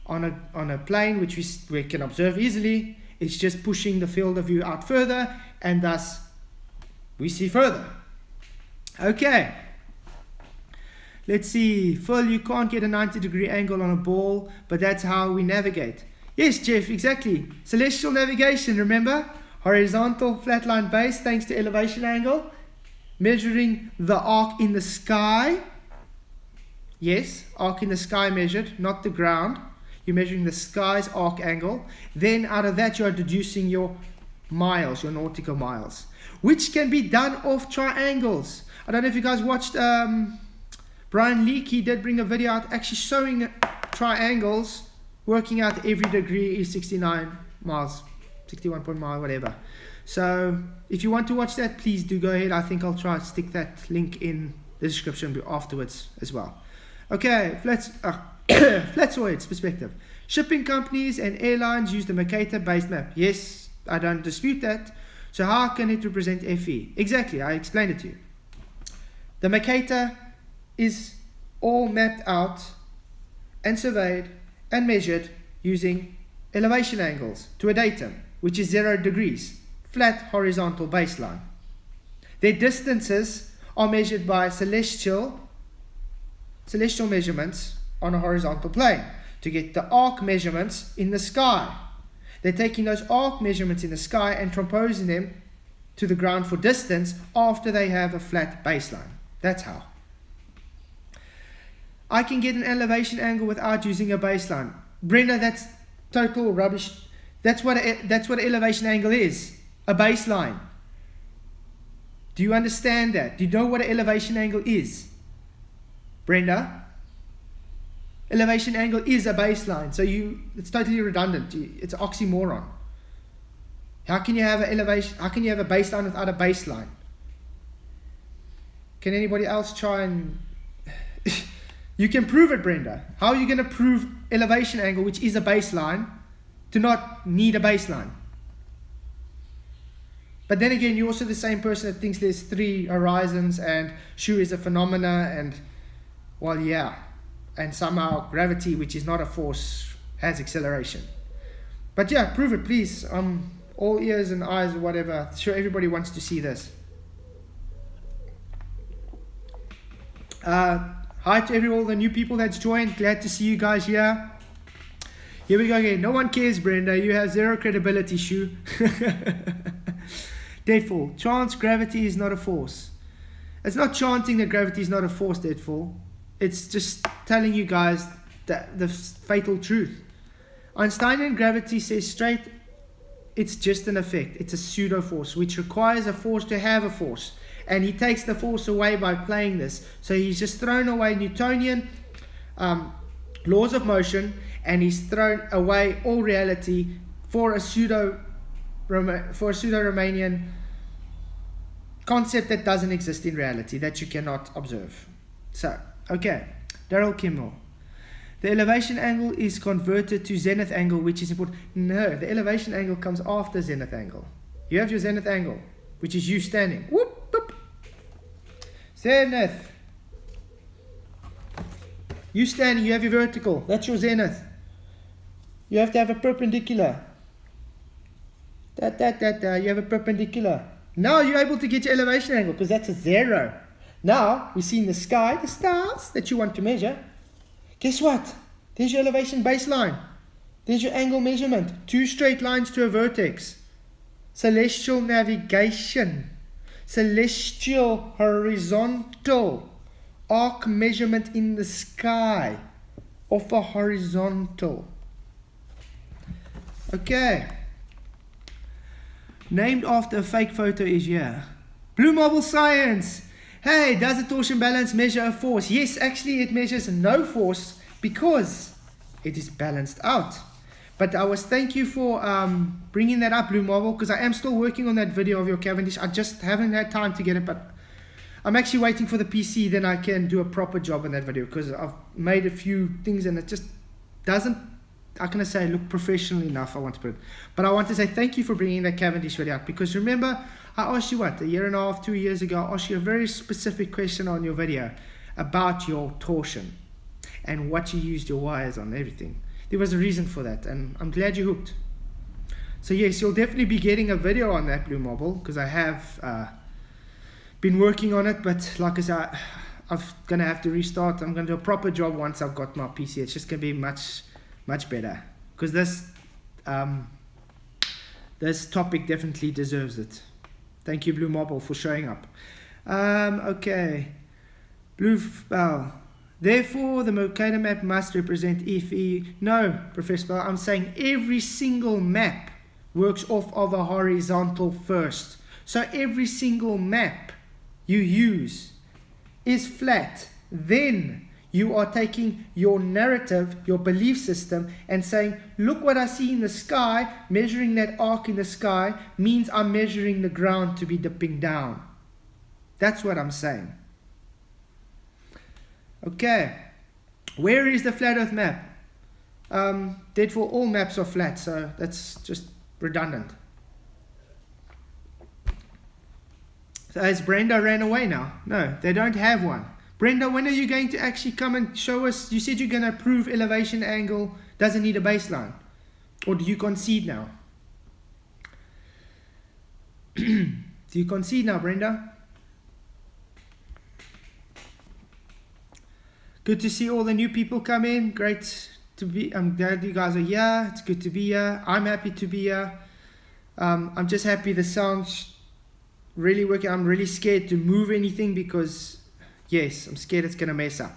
On a plane, which we can observe easily, it's just pushing the field of view out further, and thus we see further. Okay. Let's see, Phil, you can't get a 90-degree angle on a ball, but that's how we navigate. Yes, Jeff, exactly. Celestial navigation, remember? Horizontal flatline base, thanks to elevation angle. Measuring the arc in the sky. Yes, arc in the sky measured, not the ground. You're measuring the sky's arc angle. Then out of that, you're deducing your miles, your nautical miles, which can be done off triangles. I don't know if you guys watched... Brian Leake, he did bring a video out actually showing triangles working out every degree is 69 miles, 61 point mile, whatever. So if you want to watch that, please do go ahead. I think I'll try to stick that link in the description afterwards as well. Okay, flatsoids perspective. Shipping companies and airlines use the Mercator-based map. Yes, I don't dispute that. So how can it represent FE? Exactly, I explained it to you. The Mercator is all mapped out and surveyed and measured using elevation angles to a datum, which is 0 degrees, flat horizontal baseline. Their distances are measured by celestial measurements on a horizontal plane to get the arc measurements in the sky. They're taking those arc measurements in the sky and transposing them to the ground for distance after they have a flat baseline. That's how. I can get an elevation angle without using a baseline. Brenda, that's total rubbish. That's what an elevation angle is, a baseline. Do you understand that? Do you know what an elevation angle is? Brenda? Elevation angle is a baseline, so it's totally redundant. It's an oxymoron. How can you have an elevation? How can you have a baseline without a baseline? Can anybody else try and... You can prove it, Brenda. How are you going to prove elevation angle, which is a baseline, to not need a baseline? But then again, you're also the same person that thinks there's 3 horizons and Shu is a phenomena and, well, yeah. And somehow gravity, which is not a force, has acceleration. But yeah, prove it, please. I'm all ears and eyes or whatever. Sure, everybody wants to see this. Hi to all the new people that's joined. Glad to see you guys here. Here we go again. No one cares, Brenda. You have 0 credibility, Shu. Deadfall. Chance gravity is not a force. It's not chanting that gravity is not a force, Deadfall. It's just telling you guys the fatal truth. Einsteinian gravity says straight, it's just an effect. It's a pseudo force, which requires a force to have a force. And he takes the force away by playing this. So he's just thrown away Newtonian laws of motion, and he's thrown away all reality for a pseudo-Riemannian concept that doesn't exist in reality, that you cannot observe. So, okay, Daryl Kimmel. The elevation angle is converted to zenith angle, which is important. No, the elevation angle comes after zenith angle. You have your zenith angle, which is you standing. Whoop, whoop. Zenith. You standing, you have your vertical. That's your zenith. You have to have a perpendicular. You have a perpendicular. Now you're able to get your elevation angle because that's a 0. Now we see in the sky the stars that you want to measure. Guess what? There's your elevation baseline. There's your angle measurement. 2 straight lines to a vertex. Celestial navigation. Celestial horizontal. Arc measurement in the sky of a horizontal. Okay. Named after a fake photo is here. Blue Marble Science. Hey, does the torsion balance measure a force? Yes, actually it measures no force because it is balanced out. But thank you for bringing that up, Blue Marble, because I am still working on that video of your Cavendish. I just haven't had time to get it, but I'm actually waiting for the PC, then I can do a proper job on that video, because I've made a few things and it just doesn't, how can I say, look professional enough, I want to put it. But I want to say thank you for bringing that Cavendish video out, because remember, I asked you, a year and a half, 2 years ago, I asked you a very specific question on your video about your torsion and what you used your wires on, everything. There was a reason for that, and I'm glad you hooked. So yes, you'll definitely be getting a video on that, Blue Marble, because I have been working on it, but like I said, I'm going to have to restart. I'm going to do a proper job once I've got my PC. It's just going to be much better, because this topic definitely deserves it. Thank you, Blue Marble, for showing up. Okay. Blue Bell. Therefore, the Mercator map must represent FE. No, Professor Bell, I'm saying every single map works off of a horizontal first. So every single map you use is flat. Then you are taking your narrative, your belief system, and saying, look what I see in the sky. Measuring that arc in the sky means I'm measuring the ground to be dipping down. That's what I'm saying. Okay. Where is the flat earth map? Therefore, all maps are flat, so that's just redundant. So has Brenda ran away now? No, they don't have one. Brenda, when are you going to actually come and show us? You said you're going to prove elevation angle doesn't need a baseline. Or do you concede now? Do you concede now, Brenda? Good to see all the new people come in. Great to be. I'm glad you guys are here. It's good to be here. I'm happy to be here. I'm just happy the sound's really working. I'm really scared to move anything because, yes, I'm scared it's going to mess up.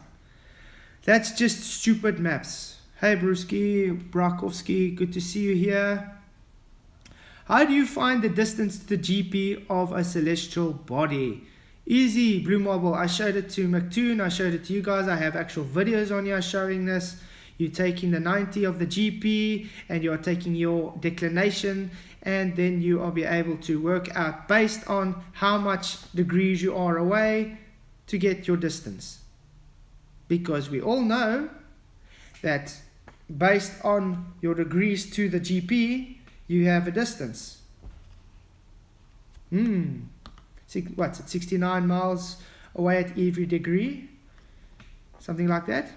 That's just stupid maps. Hey, Bruski, Brakowski, good to see you here. How do you find the distance to the GP of a celestial body? Easy, Blue Marble. I showed it to McToon. I showed it to you guys. I have actual videos on here showing this. You're taking the 90 of the GP and you're taking your declination, and then you will be able to work out based on how much degrees you are away to get your distance. Because we all know that based on your degrees to the GP, you have a distance. What's it, 69 miles away at every degree? Something like that?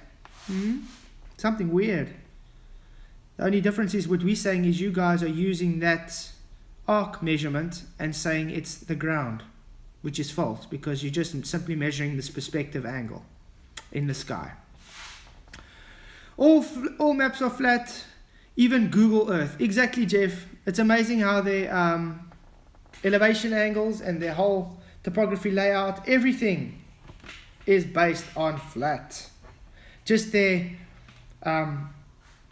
Something weird. The only difference is what we're saying is you guys are using that arc measurement and saying it's the ground, which is false because you're just simply measuring this perspective angle in the sky. All maps are flat, even Google Earth. Exactly, Jeff. It's amazing how their elevation angles and their whole topography layout, everything is based on flat. Just their,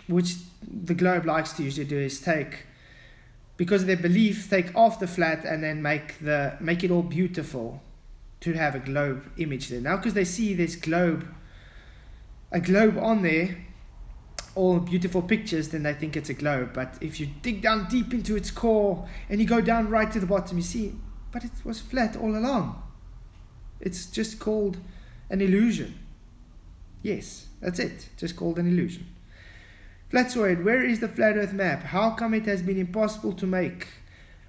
which the globe likes to usually do is take, because of their belief, take off the flat and then make it all beautiful to have a globe image there. Now, because they see there's a globe on there, all beautiful pictures, then they think it's a globe. But if you dig down deep into its core and you go down right to the bottom, you see, but it was flat all along. It's just called an illusion. Yes, that's it. Just called an illusion. Flatsoid, where is the flat earth map? How come it has been impossible to make?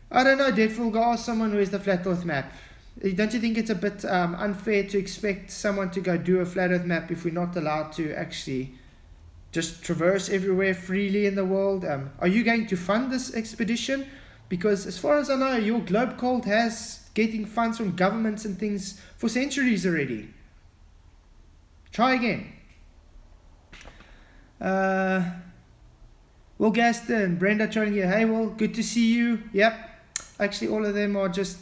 I don't know, Deadful. Go ask someone who is the flat earth map. Don't you think it's a bit unfair to expect someone to go do a flat earth map if we're not allowed to actually just traverse everywhere freely in the world? Are you going to fund this expedition? Because as far as I know, your Globe Cult has getting funds from governments and things for centuries already. Try again. Will Gaston, Brenda Choling here. Hey, Will, good to see you. Yep. Actually, all of them are just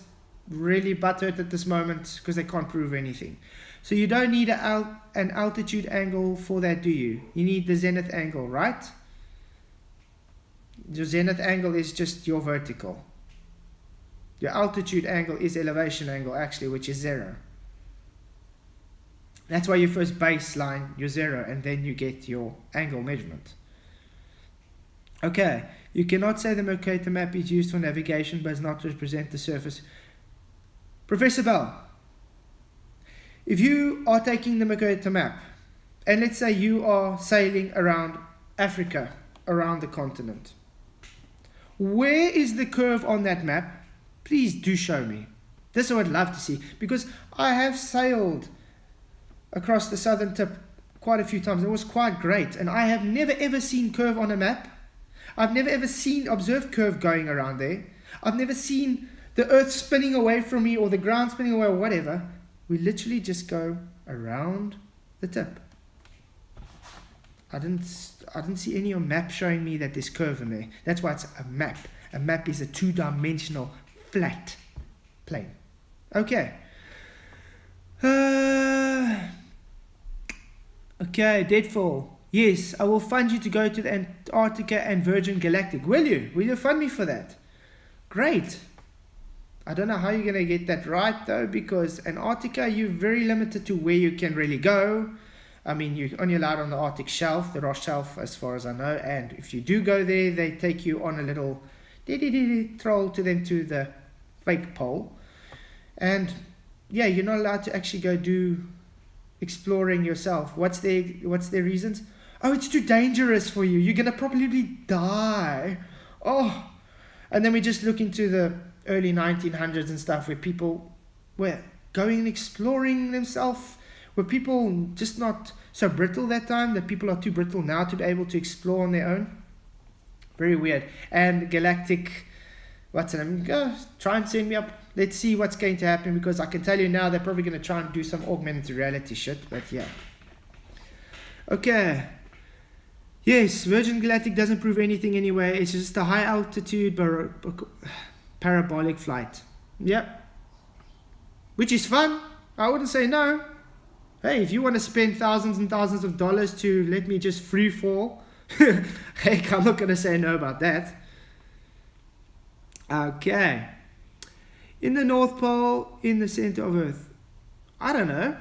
really butthurt at this moment because they can't prove anything. So you don't need an altitude angle for that, do you? You need the zenith angle, right? Your zenith angle is just your vertical. Your altitude angle is elevation angle, actually, which is 0. That's why you first baseline your 0 and then you get your angle measurement. Okay, you cannot say the Mercator map is used for navigation but does not represent the surface. Professor Bell, if you are taking the Mercator map, and let's say you are sailing around Africa, around the continent, where is the curve on that map? Please do show me. This I would love to see, because I have sailed across the southern tip quite a few times. It was quite great, and I have never ever seen curve on a map. I've never ever observed curve going around there. I've never seen the earth spinning away from me or the ground spinning away or whatever. We literally just go around the tip. I didn't see any map showing me that there's curve in there. That's why it's a map. A map is a 2-dimensional flat plane. Okay. Okay, Deadfall. Yes, I will fund you to go to the Antarctica and Virgin Galactic. Will you? Will you fund me for that? Great. I don't know how you're going to get that right, though, because Antarctica, you're very limited to where you can really go. I mean, you're only allowed on the Arctic shelf, the Ross Shelf, as far as I know. And if you do go there, they take you on a little troll to them to the fake pole. And yeah, you're not allowed to actually go do exploring yourself. What's their reasons? Oh, it's too dangerous for you. You're going to probably die. Oh, and then we just look into the early 1900s and stuff where people were going and exploring themselves. Were people just not so brittle that time that people are too brittle now to be able to explore on their own? Very weird. And Galactic, what's the name? Go try and send me up. Let's see what's going to happen, because I can tell you now they're probably going to try and do some augmented reality shit. But yeah. Okay. Yes, Virgin Galactic doesn't prove anything anyway. It's just a high altitude parabolic flight. Yep. Which is fun. I wouldn't say no. Hey, if you want to spend thousands and thousands of dollars to let me just free fall, heck, I'm not going to say no about that. Okay. In the North Pole, in the center of Earth. I don't know.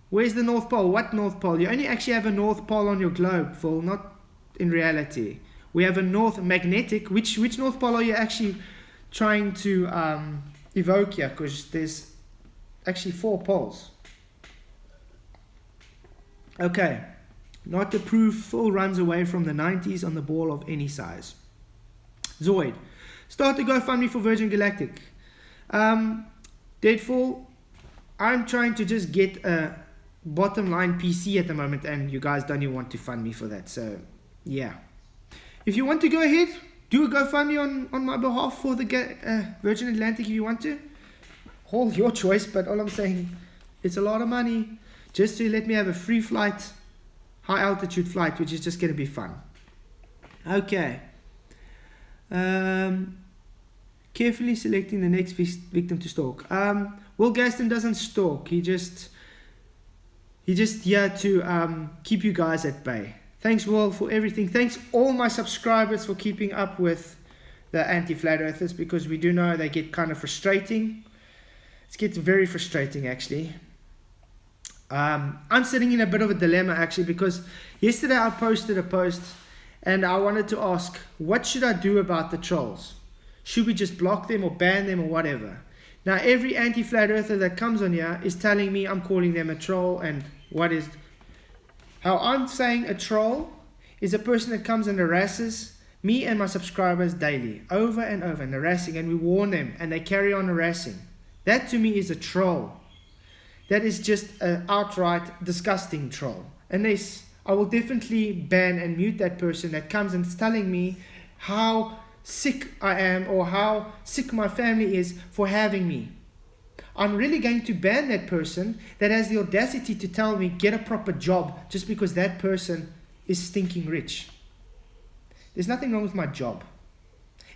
Where's the North Pole? What North Pole? You only actually have a North Pole on your globe, Phil, not in reality. We have a North Magnetic. Which North Pole are you actually trying to evoke here? Because there's actually 4 poles. Okay. Not to prove Phil runs away from the 90s on the ball of any size. Zoid. Start the GoFundMe for Virgin Galactic. Deadfall. I'm trying to just get a bottom line PC at the moment, and you guys don't even want to fund me for that. So, yeah. If you want to go ahead, do a GoFundMe on my behalf for the Virgin Atlantic if you want to. All your choice, but all I'm saying, it's a lot of money just to let me have a free flight, high altitude flight, which is just going to be fun. Okay. Carefully selecting the next victim to stalk. Will Gaston doesn't stalk. He just here to keep you guys at bay. Thanks, Will, for everything. Thanks all my subscribers for keeping up with the anti-flat earthers, because we do know they get kind of frustrating. It gets very frustrating, actually. I'm sitting in a bit of a dilemma, actually, because yesterday I posted a post and I wanted to ask, what should I do about the trolls? Should we just block them or ban them or whatever? Now, every anti-flat earther that comes on here is telling me I'm calling them a troll, and what is... How I'm saying a troll is a person that comes and harasses me and my subscribers daily, over and over, and harassing, and we warn them, and they carry on harassing. That to me is a troll. That is just an outright disgusting troll. Unless I will definitely ban and mute that person that comes and is telling me how sick I am or how sick my family is for having me. I'm really going to ban that person that has the audacity to tell me get a proper job just because that person is stinking rich. There's nothing wrong with my job.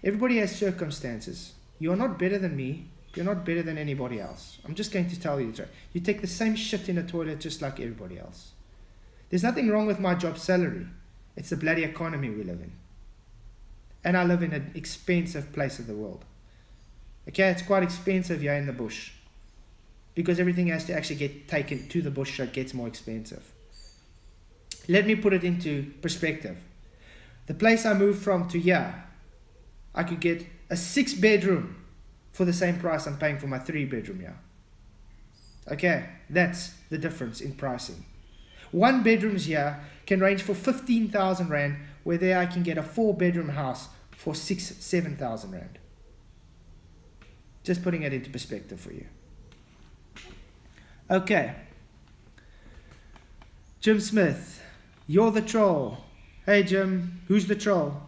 Everybody has circumstances. You're not better than me. You're not better than anybody else. I'm just going to tell you the truth. You take the same shit in a toilet just like everybody else. There's nothing wrong with my job salary. It's the bloody economy we live in. And I live in an expensive place of the world. Okay, it's quite expensive here in the bush. Because everything has to actually get taken to the bush, so it gets more expensive. Let me put it into perspective. The place I moved from to here, I could get a 6-bedroom for the same price I'm paying for my 3-bedroom here. Okay, that's the difference in pricing. 1-bedrooms here can range for 15,000 Rand, where there I can get a 4-bedroom house for 6,000-7,000 Rand. Just putting it into perspective for you. Okay. Jim Smith, you're the troll. Hey Jim, who's the troll?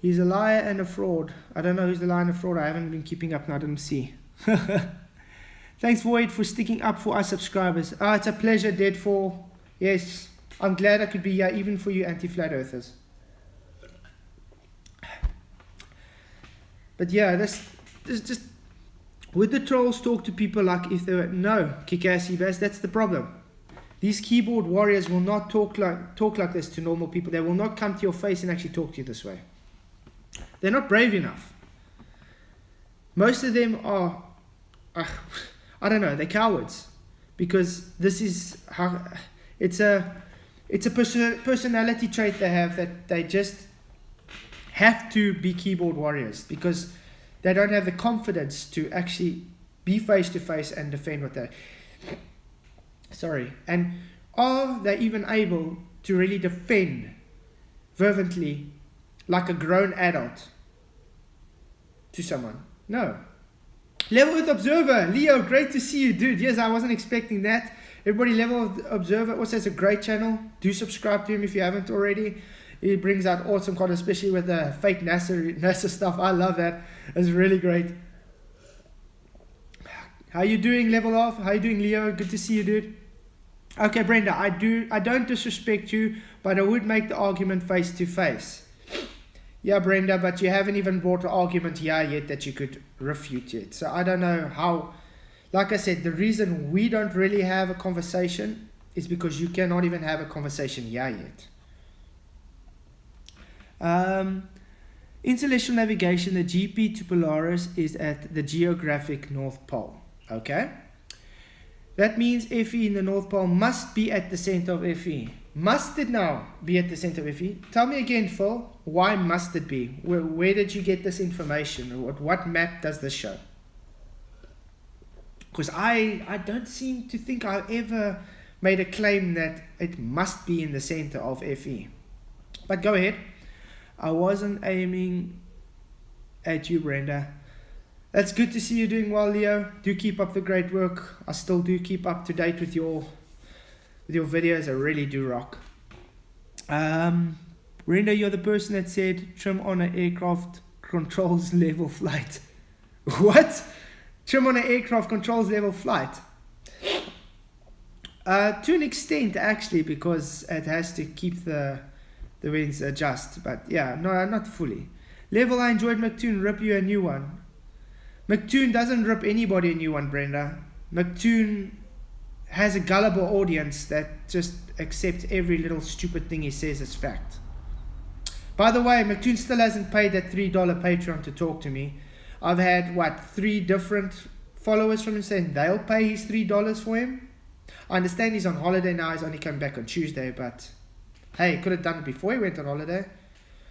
He's a liar and a fraud. I don't know who's the liar and the fraud. I haven't been keeping up now. I didn't see. Thanks, Void, for sticking up for our subscribers. It's a pleasure, Deadfall. Yes, I'm glad I could be here, even for you anti-flat earthers. But yeah, this just... Would the trolls talk to people like if they were... No, Kick-Ass Ebas, that's the problem. These keyboard warriors will not talk like this to normal people. They will not come to your face and actually talk to you this way. They're not brave enough. Most of them are... I don't know, they're cowards. Because this is how... It's a personality trait they have, that they just have to be keyboard warriors. Because... they don't have the confidence to actually be face to face and defend what they... Sorry. And are they even able to really defend fervently like a grown adult to someone? No. Level with Observer. Leo, great to see you, dude. Yes, I wasn't expecting that. Everybody, Level with Observer also has a great channel. Do subscribe to him if you haven't already. He brings out awesome content, especially with the fake NASA stuff. I love that. It's really great. How you doing, Level Off? How you doing, Leo? Good to see you, dude. Okay, Brenda, I don't disrespect you, but I would make the argument face to face. Yeah, Brenda, but you haven't even brought an argument here yet that you could refute yet. So I don't know how. Like I said, the reason we don't really have a conversation is because you cannot even have a conversation here yet. In celestial navigation, the GP to Polaris is at the geographic North Pole. Okay? That means Fe in the North Pole must be at the center of Fe. Must it now be at the center of Fe? Tell me again, Phil, why must it be? Where did you get this information? What map does this show? Because I don't seem to think I ever made a claim that it must be in the center of Fe. But go ahead. I wasn't aiming at you, Brenda. That's good to see you doing well, Leo. Do keep up the great work. I still do keep up to date with your videos. I really do rock. Brenda, you're the person that said trim on an aircraft controls level flight. What? Trim on an aircraft controls level flight? To an extent, actually, because it has to keep the winds adjust. But yeah, no, not fully. Level, I enjoyed McToon. Rip you a new one. McToon doesn't rip anybody a new one, Brenda. McToon has a gullible audience that just accepts every little stupid thing he says as fact. By the way, McToon still hasn't paid that $3 Patreon to talk to me. I've had, 3 different followers from him saying they'll pay his $3 for him. I understand he's on holiday now. He's only coming back on Tuesday, but hey, he could have done it before he went on holiday.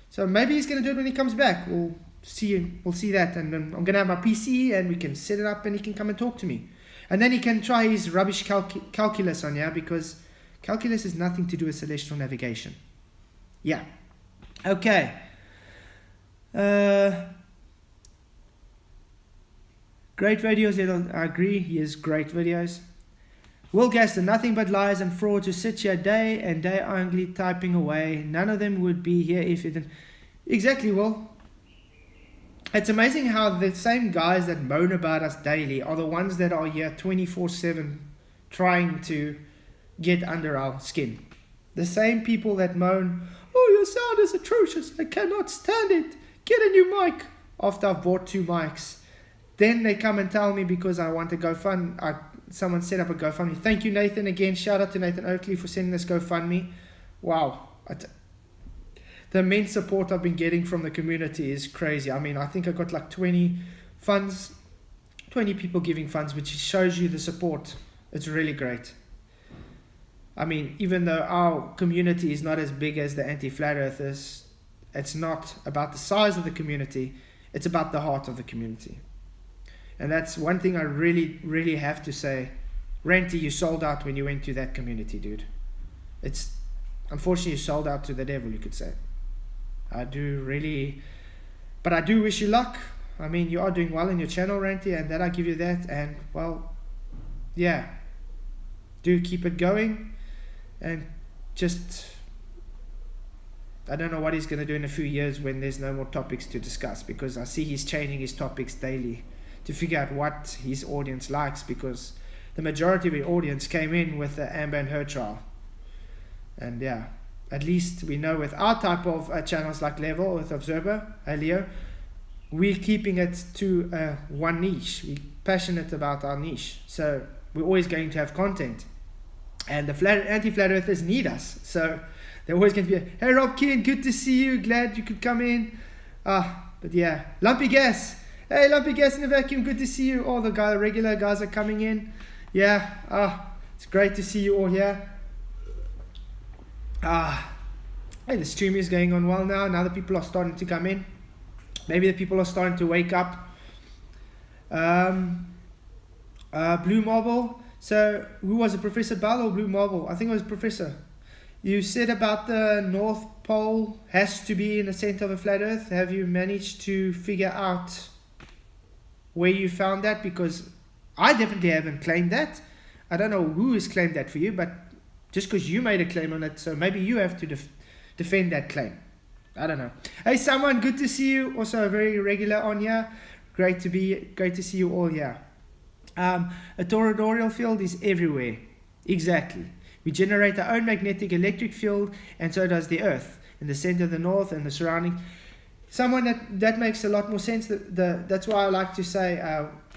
So maybe he's going to do it when he comes back. We'll see that. And then I'm going to have my PC and we can set it up and he can come and talk to me. And then he can try his rubbish calculus on here, because calculus has nothing to do with celestial navigation. Yeah. Okay. Great videos. I agree. He has great videos. Will Gaston, nothing but lies and fraud to sit here day and day only typing away. None of them would be here if it didn't. Exactly, Will. It's amazing how the same guys that moan about us daily are the ones that are here 24/7 trying to get under our skin. The same people that moan, oh, your sound is atrocious, I cannot stand it, get a new mic, after I've bought 2 mics. Then they come and tell me because I want to GoFundMe. Someone set up a GoFundMe. Thank you, Nathan. Again, shout out to Nathan Oakley for sending this GoFundMe. Wow. The immense support I've been getting from the community is crazy. I mean, I think I got like 20 people giving funds, which shows you the support. It's really great. I mean, even though our community is not as big as the anti-flat earthers, it's not about the size of the community. It's about the heart of the community. And that's one thing I really, really have to say. Ranty, you sold out when you went to that community, dude. It's unfortunately you sold out to the devil, you could say. I do really, but I do wish you luck. I mean, you are doing well in your channel, Ranty, and that I give you that. And well, yeah, do keep it going. And just, I don't know what he's going to do in a few years when there's no more topics to discuss, because I see he's changing his topics daily to figure out what his audience likes, because the majority of the audience came in with the Amber and Heard trial. And yeah, at least we know with our type of channels like Level, with Observer, Leo, we're keeping it to one niche. We're passionate about our niche. So we're always going to have content. And the anti-flat earthers need us. So they're always going to be, hey Rob Keen, good to see you. Glad you could come in. But yeah, Lumpy Gas. Hey, Lumpy Gas in the Vacuum, good to see you. All the regular guys are coming in. Yeah, it's great to see you all here. Hey, the stream is going on well now. Now the people are starting to come in. Maybe the people are starting to wake up. Blue Marble. So, who was it, Professor Bell or Blue Marble? I think it was Professor. You said about the North Pole has to be in the center of a flat Earth. Have you managed to figure out where you found that? Because I definitely haven't claimed that. I don't know who has claimed that for you, but just because you made a claim on it, so maybe you have to defend that claim. I don't know. Hey, someone, good to see you. Also, a very regular on here. Great to see you all here. A toroidal field is everywhere. Exactly. We generate our own magnetic electric field, and so does the Earth in the center of the North and the surrounding. Someone that makes a lot more sense. That's why I like to say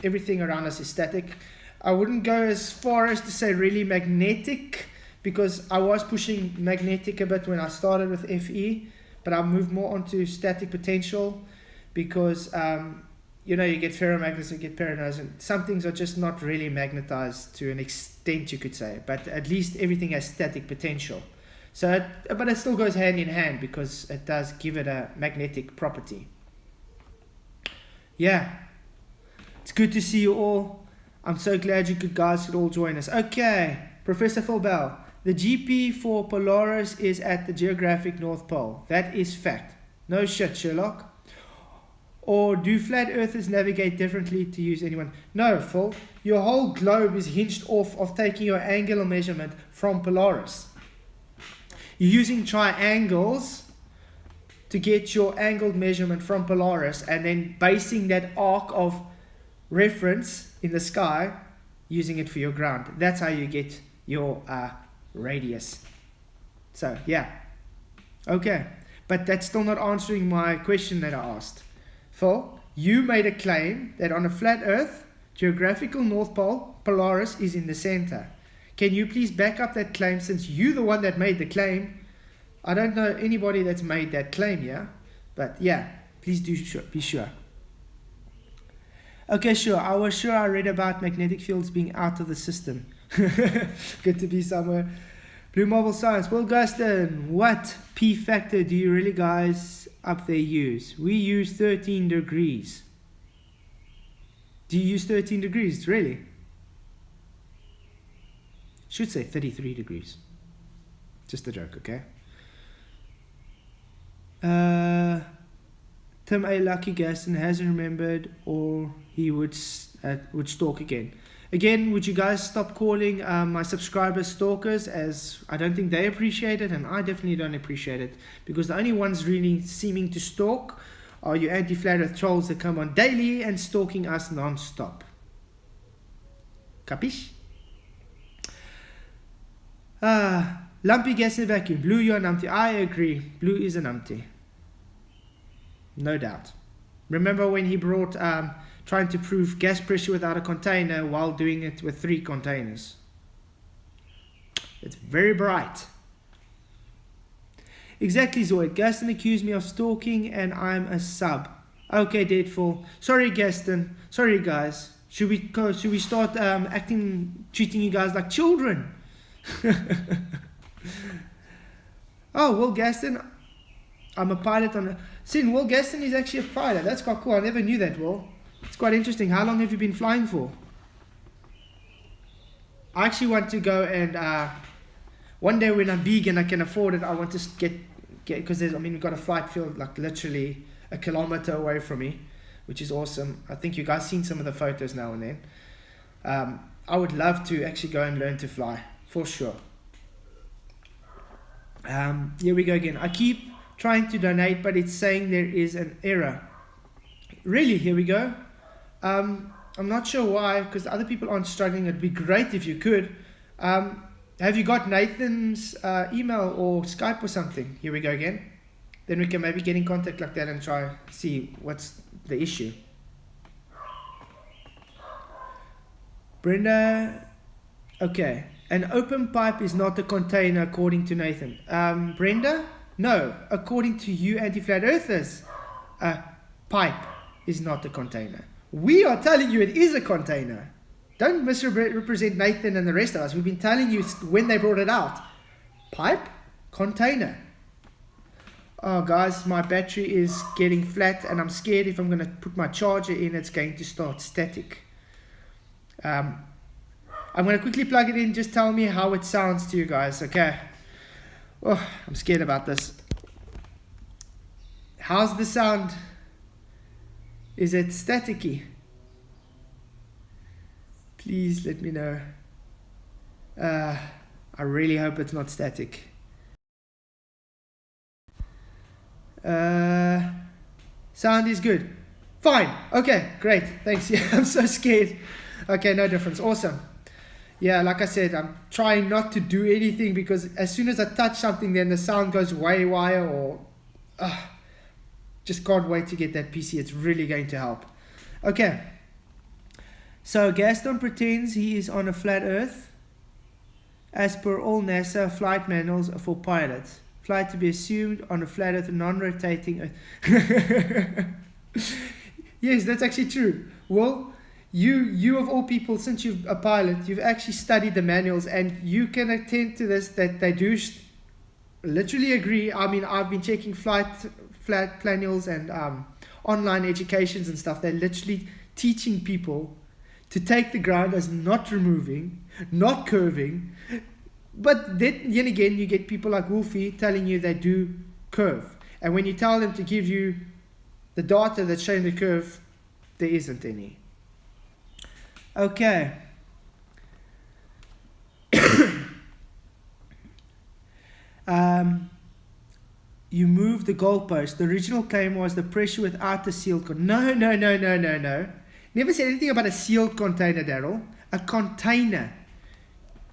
everything around us is static. I wouldn't go as far as to say really magnetic, because I was pushing magnetic a bit when I started with FE. But I'll move more onto static potential, because you get ferromagnets and get paranos, and some things are just not really magnetized to an extent, you could say, but at least everything has static potential. So but it still goes hand in hand, because it does give it a magnetic property. Yeah, it's good to see you all. I'm so glad you guys could all join us. Okay, Professor Phil Bell. The GP for Polaris is at the geographic North Pole. That is fact. No shit, Sherlock. Or do flat earthers navigate differently to use anyone? No, Phil. Your whole globe is hinged off of taking your angular measurement from Polaris. You're using triangles to get your angled measurement from Polaris, and then basing that arc of reference in the sky, using it for your ground. That's how you get your radius. So yeah, okay, but that's still not answering my question that I asked. Phil, you made a claim that on a flat earth, geographical North Pole, Polaris is in the center. Can you please back up that claim, since you're the one that made the claim? I don't know anybody that's made that claim, yeah, but yeah, please do be sure. Okay, sure, I read about magnetic fields being out of the system. Good to be somewhere. Blue Marble Science. Well, Gustin, what P factor do you really guys up there use? We use 13 degrees. Do you use 13 degrees? Really? Should say 33 degrees. Just a joke, okay? Tim A. Lucky Gaston hasn't remembered, or he would stalk again. Again, would you guys stop calling my subscribers stalkers, as I don't think they appreciate it, and I definitely don't appreciate it, because the only ones really seeming to stalk are you anti-flat earth trolls that come on daily and stalking us non-stop. Capish? Lumpy gas in vacuum. Blue, you're an umpty. I agree. Blue is an umpty. No doubt. Remember when he brought trying to prove gas pressure without a container while doing it with 3 containers? It's very bright. Exactly, Zoid. Gaston accused me of stalking and I'm a sub. Okay, Deadfall. Sorry, Gaston. Sorry, guys. Should we start treating you guys like children? Oh, Will Gaston, I'm a pilot on a... Sin, Will Gaston is actually a pilot. That's quite cool. I never knew that, Will. It's quite interesting. How long have you been flying for? I actually want to go and... one day when I'm big and I can afford it, I want to get because we've got a flight field like literally a kilometer away from me, which is awesome. I think you guys seen some of the photos now and then. I would love to actually go and learn to fly, for sure. Here we go again. I keep trying to donate, but it's saying there is an error. Really? Here we go. I'm not sure why, because other people aren't struggling. It'd be great if you could. Have you got Nathan's email or Skype or something? Here we go again. Then we can maybe get in contact like that and try see what's the issue. Brenda, okay. An open pipe is not a container according to Nathan. Brenda, no. According to you anti-flat earthers, a pipe is not a container. We are telling you it is a container. Don't misrepresent Nathan and the rest of us. We've been telling you when they brought it out. Pipe, container. Oh, guys, my battery is getting flat, and I'm scared if I'm going to put my charger in, it's going to start static. I'm going to quickly plug it in. Just tell me how it sounds to you guys, okay? Oh, I'm scared about this. How's the sound? Is it staticky? Please let me know. I really hope it's not static. Sound is good. Fine. Okay, great. Thanks. Yeah, I'm so scared. Okay, no difference. Awesome. Yeah, like I said, I'm trying not to do anything because as soon as I touch something, then the sound goes haywire or... just can't wait to get that PC. It's really going to help. Okay. So Gaston pretends he is on a flat earth. As per all NASA flight manuals for pilots. Flight to be assumed on a flat earth, non-rotating earth. Yes, that's actually true. Well, you of all people, since you're a pilot, you've actually studied the manuals and you can attend to this, that they do literally agree. I mean, I've been checking flight manuals and online educations and stuff. They're literally teaching people to take the ground as not removing, not curving. But then again, you get people like Wolfie telling you they do curve. And when you tell them to give you the data that's showing the curve, there isn't any. Okay. You move the goalpost. The original claim was the pressure without the sealed container. No. Never said anything about a sealed container, Daryl. A container.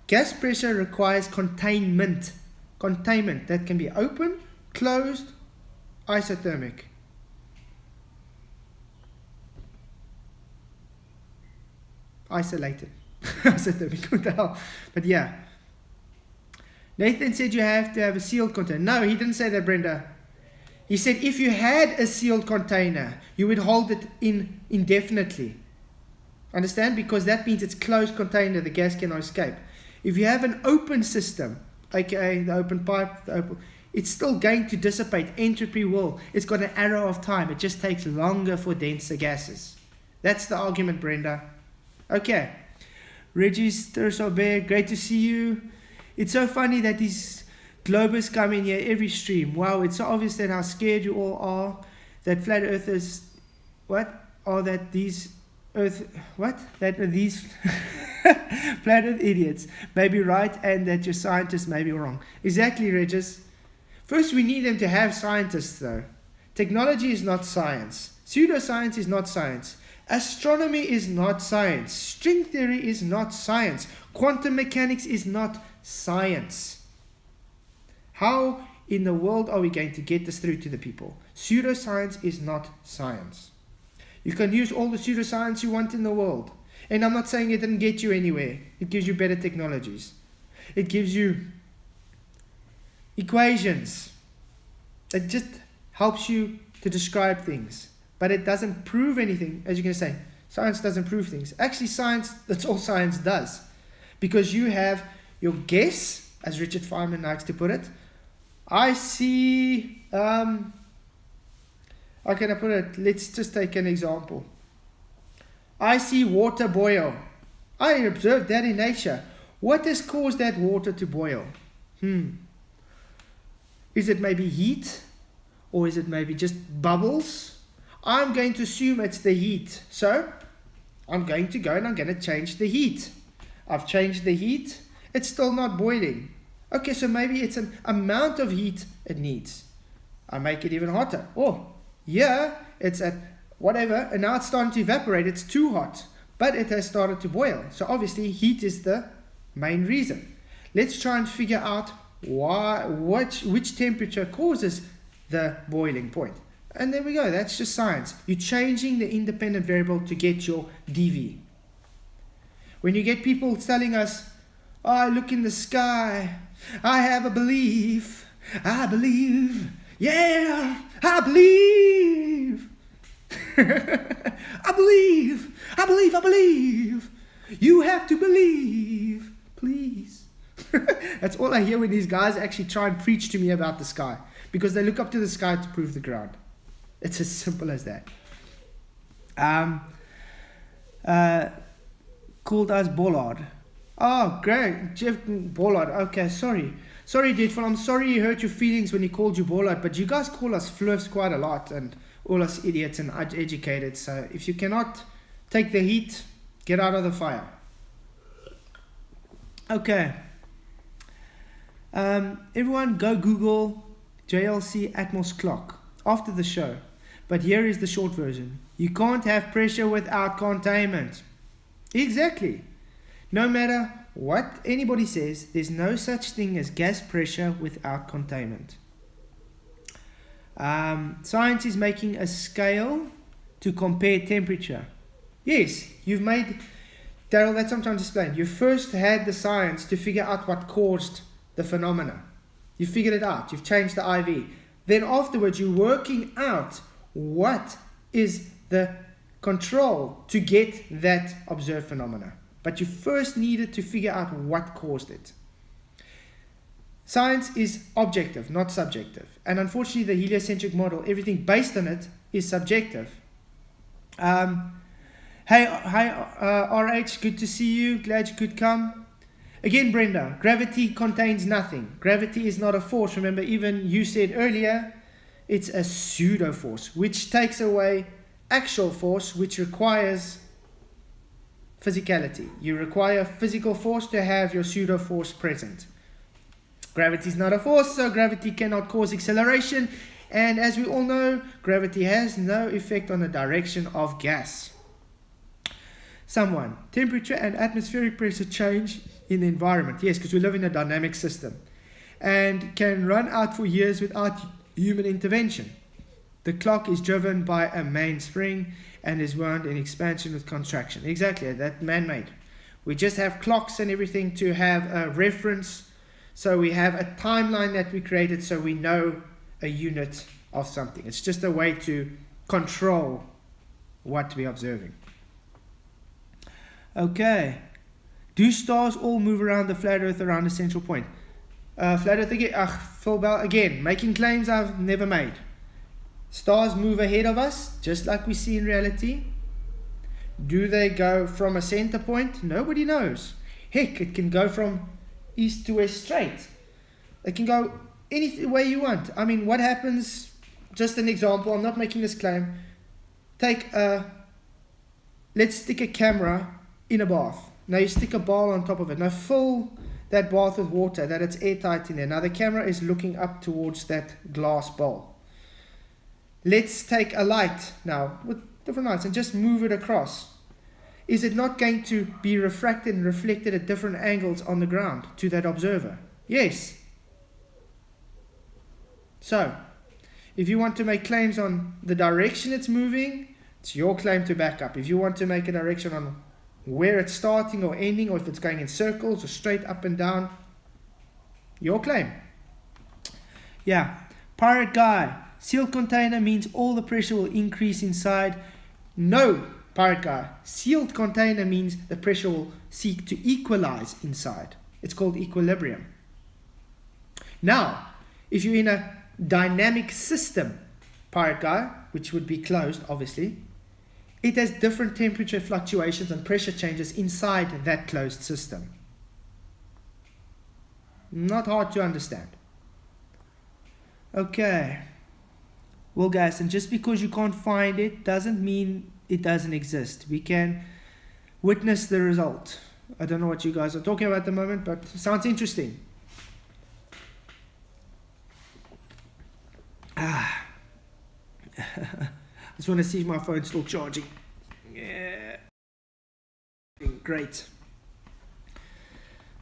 Gas pressure requires containment. Containment. That can be open, closed, isothermic. Isolated. Isothermic. What the hell? But yeah. Nathan said you have to have a sealed container. No, he didn't say that, Brenda. He said if you had a sealed container, you would hold it in indefinitely. Understand? Because that means it's closed container, the gas cannot escape. If you have an open system, aka the open pipe, it's still going to dissipate. Entropy will. It's got an arrow of time. It just takes longer for denser gases. That's the argument, Brenda. Okay. Regis Thursobert, great to see you. It's so funny that these globers come in here every stream. Wow, it's so obvious that how scared you all are. That flat earthers, that these flat earth idiots may be right and that your scientists may be wrong. Exactly, Regis. First, we need them to have scientists, though. Technology is not science. Pseudoscience is not science. Astronomy is not science. String theory is not science. Quantum mechanics is not science. How in the world are we going to get this through to the people? Pseudoscience is not science. You can use all the pseudoscience you want in the world. And I'm not saying it didn't get you anywhere. It gives you better technologies. It gives you equations. It just helps you to describe things. But it doesn't prove anything, as you're going to say. Science doesn't prove things. Actually, science, that's all science does. Because you have your guess, as Richard Feynman likes to put it. I see, how can I put it? Let's just take an example. I see water boil. I observed that in nature. What has caused that water to boil? Is it maybe heat? Or is it maybe just bubbles? I'm going to assume it's the heat. So, I'm going to go and I'm going to change the heat. I've changed the heat. It's still not boiling. Okay, so maybe it's an amount of heat it needs. I make it even hotter. Oh, yeah, it's at whatever, and now it's starting to evaporate. It's too hot, but it has started to boil. So obviously heat is the main reason. Let's try and figure out which temperature causes the boiling point. And there we go. That's just science. You're changing the independent variable to get your dV. When you get people telling us, oh, I look in the sky, I have a belief, I believe, yeah, I believe, I believe, you have to believe, please. That's all I hear when these guys actually try and preach to me about the sky, because they look up to the sky to prove the ground. It's as simple as that. Called us Bollard. Oh, great. Jeff Bollard. Okay, sorry. Sorry, Deadful. I'm sorry you hurt your feelings when he called you Bollard, but you guys call us fluffs quite a lot and all us idiots and uneducated. So if you cannot take the heat, get out of the fire. Okay. Everyone go Google JLC Atmos clock. after the show. But here is the short version. You can't have pressure without containment. Exactly. No matter what anybody says, there's no such thing as gas pressure without containment. Science is making a scale to compare temperature. Yes, you've made, Daryl, that's what I'm trying to explain. You first had the science to figure out what caused the phenomena. You figured it out. You've changed the IV. Then afterwards, you're working out what is the control to get that observed phenomena. But you first needed to figure out what caused it. Science is objective, not subjective. And unfortunately, the heliocentric model, everything based on it is subjective. Hey, RH, good to see you. Glad you could come. Again, Brenda, gravity contains nothing. Gravity is not a force. Remember, even you said earlier, it's a pseudo force, which takes away actual force, which requires physicality. You require physical force to have your pseudo force present. Gravity is not a force, so gravity cannot cause acceleration. And as we all know, gravity has no effect on the direction of gas. Temperature and atmospheric pressure change in the environment. Yes, because we live in a dynamic system. And can run out for years without human intervention. The clock is driven by a mainspring and is wound in expansion with contraction. Exactly, that's man-made. We just have clocks and everything to have a reference. So we have a timeline that we created so we know a unit of something. It's just a way to control what we're observing. Okay. Do stars all move around the flat Earth around a central point? Flat Earth again, Phil Bell, again, making claims I've never made. Stars move ahead of us, just like we see in reality. Do they go from a center point? Nobody knows. Heck, it can go from east to west straight. It can go any way you want. I mean, what happens, just an example, I'm not making this claim. Let's stick a camera in a bath. Now you stick a ball on top of it. Now fill that bath with water, that it's airtight in there. Now the camera is looking up towards that glass bowl. Let's take a light now with different lights and just move it across. Is it not going to be refracted and reflected at different angles on the ground to that observer? Yes. So, if you want to make claims on the direction it's moving, it's your claim to back up. If you want to make a direction on where it's starting or ending, or if it's going in circles or straight up and down, your claim. Yeah. Pirate Guy, sealed container means all the pressure will increase inside. No, Pirate Guy, sealed container means the pressure will seek to equalize inside. It's called equilibrium. Now, if you're in a dynamic system, Pirate Guy, which would be closed, obviously, it has different temperature fluctuations and pressure changes inside that closed system. Not hard to understand. Okay. Well, guys, and just because you can't find it doesn't mean it doesn't exist. We can witness the result. I don't know what you guys are talking about at the moment, but it sounds interesting. I just want to see if my phone's still charging. Yeah. Great.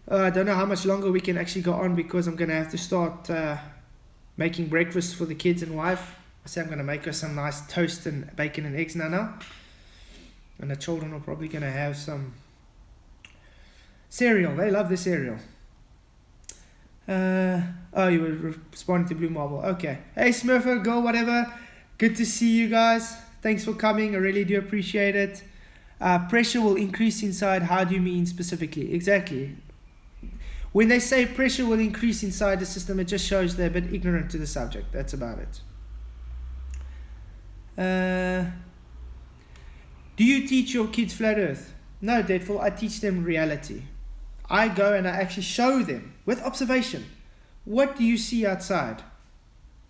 I don't know how much longer we can actually go on because I'm going to have to start making breakfast for the kids and wife. I say I'm going to make her some nice toast and bacon and eggs now. And the children are probably going to have some cereal. They love the cereal. Oh, you were responding to Blue Marble. Okay. Hey, Smurfer, girl, whatever. Good to see you guys. Thanks for coming. I really do appreciate it. Pressure will increase inside. How do you mean specifically? Exactly. When they say pressure will increase inside the system, it just shows they're a bit ignorant to the subject. That's about it. Do you teach your kids flat earth? No, Deadful. I teach them reality. I go and I actually show them with observation. What do you see outside?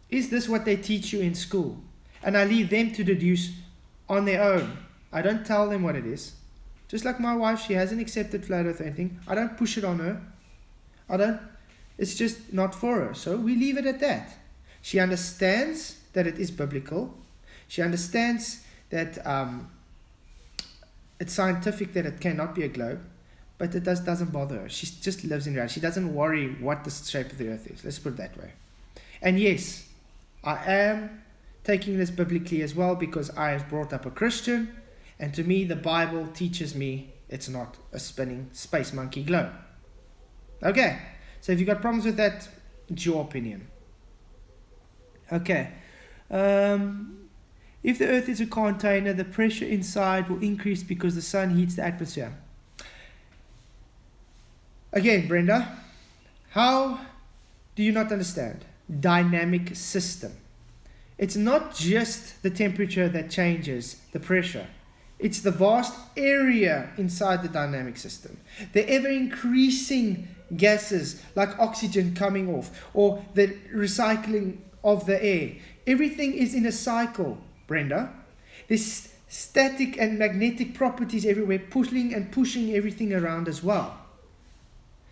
Is this what they teach you in school? And I leave them to deduce on their own. I don't tell them what it is. Just like my wife, she hasn't accepted flat earth or anything. I don't push it on her. It's just not for her. So we leave it at that. She understands that it is biblical. She understands that it's scientific that it cannot be a globe, but it doesn't bother her. She just lives in reality. She doesn't worry what the shape of the earth is. Let's put it that way. And yes, I am taking this biblically as well, because I have brought up a Christian, and to me the Bible teaches me it's not a spinning space monkey globe. Okay, so if you've got problems with that, it's your opinion. Okay, if the earth is a container, the pressure inside will increase because the sun heats the atmosphere. Again, Brenda, how do you not understand? Dynamic system. It's not just the temperature that changes the pressure. It's the vast area inside the dynamic system. The ever-increasing gases like oxygen coming off, or the recycling of the air. Everything is in a cycle, Brenda. There's static and magnetic properties everywhere, pulling and pushing everything around as well.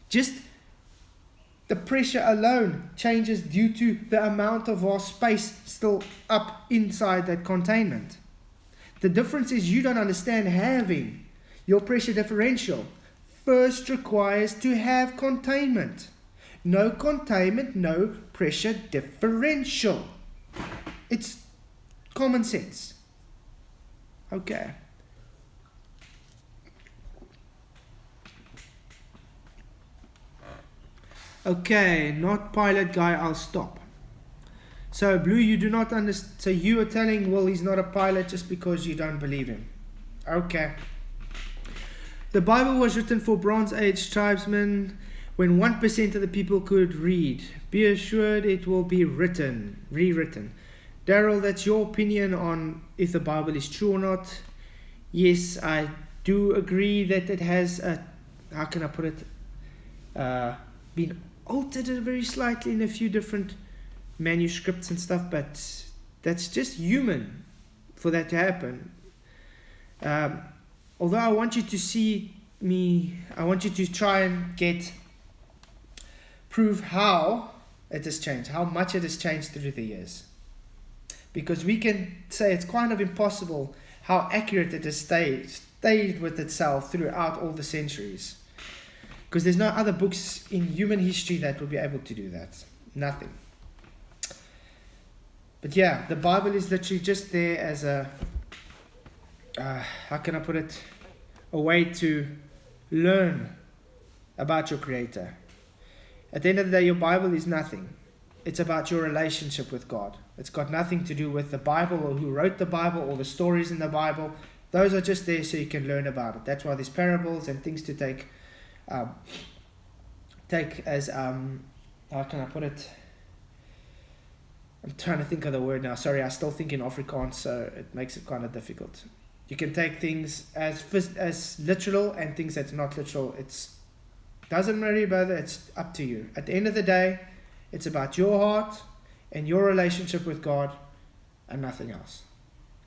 Just the pressure alone changes due to the amount of our space still up inside that containment. The difference is you don't understand having your pressure differential first requires to have containment. No containment, no pressure differential. It's common sense. Okay. Okay, not pilot guy, I'll stop. So, Blue, you do not understand. So, you are telling Will he's not a pilot just because you don't believe him. Okay. The Bible was written for Bronze Age tribesmen when 1% of the people could read. Be assured it will be rewritten. Daryl, that's your opinion on if the Bible is true or not. Yes, I do agree that it has how can I put it, been altered very slightly in a few different manuscripts and stuff, but that's just human for that to happen. Although I want you to see me, I want you to try and prove how it has changed, how much it has changed through the years. Because we can say it's kind of impossible how accurate it has stayed with itself throughout all the centuries. Because there's no other books in human history that will be able to do that. Nothing. But yeah, the Bible is literally just there as a, how can I put it, a way to learn about your Creator. At the end of the day, your Bible is nothing. It's about your relationship with God. It's got nothing to do with the Bible or who wrote the Bible or the stories in the Bible. Those are just there so you can learn about it. That's why there's parables and things to take as, how can I put it? I'm trying to think of the word now. Sorry, I still think in Afrikaans, so it makes it kind of difficult. You can take things as literal and things that's not literal. It doesn't really bother. It's up to you. At the end of the day, it's about your heart and your relationship with God and nothing else.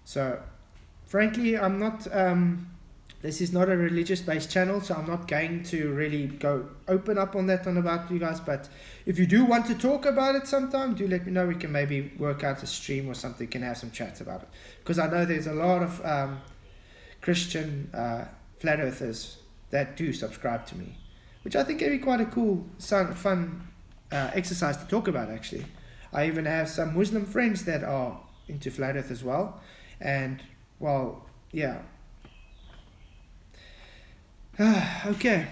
So, frankly, I'm not... this is not a religious-based channel, so I'm not going to really go open up on that and about you guys. But if you do want to talk about it sometime, do let me know. We can maybe work out a stream or something, can have some chats about it. Because I know there's a lot of Christian flat earthers that do subscribe to me, which I think can be quite a cool, fun exercise to talk about, actually. I even have some Muslim friends that are into flat earth as well. And, well, yeah. Okay.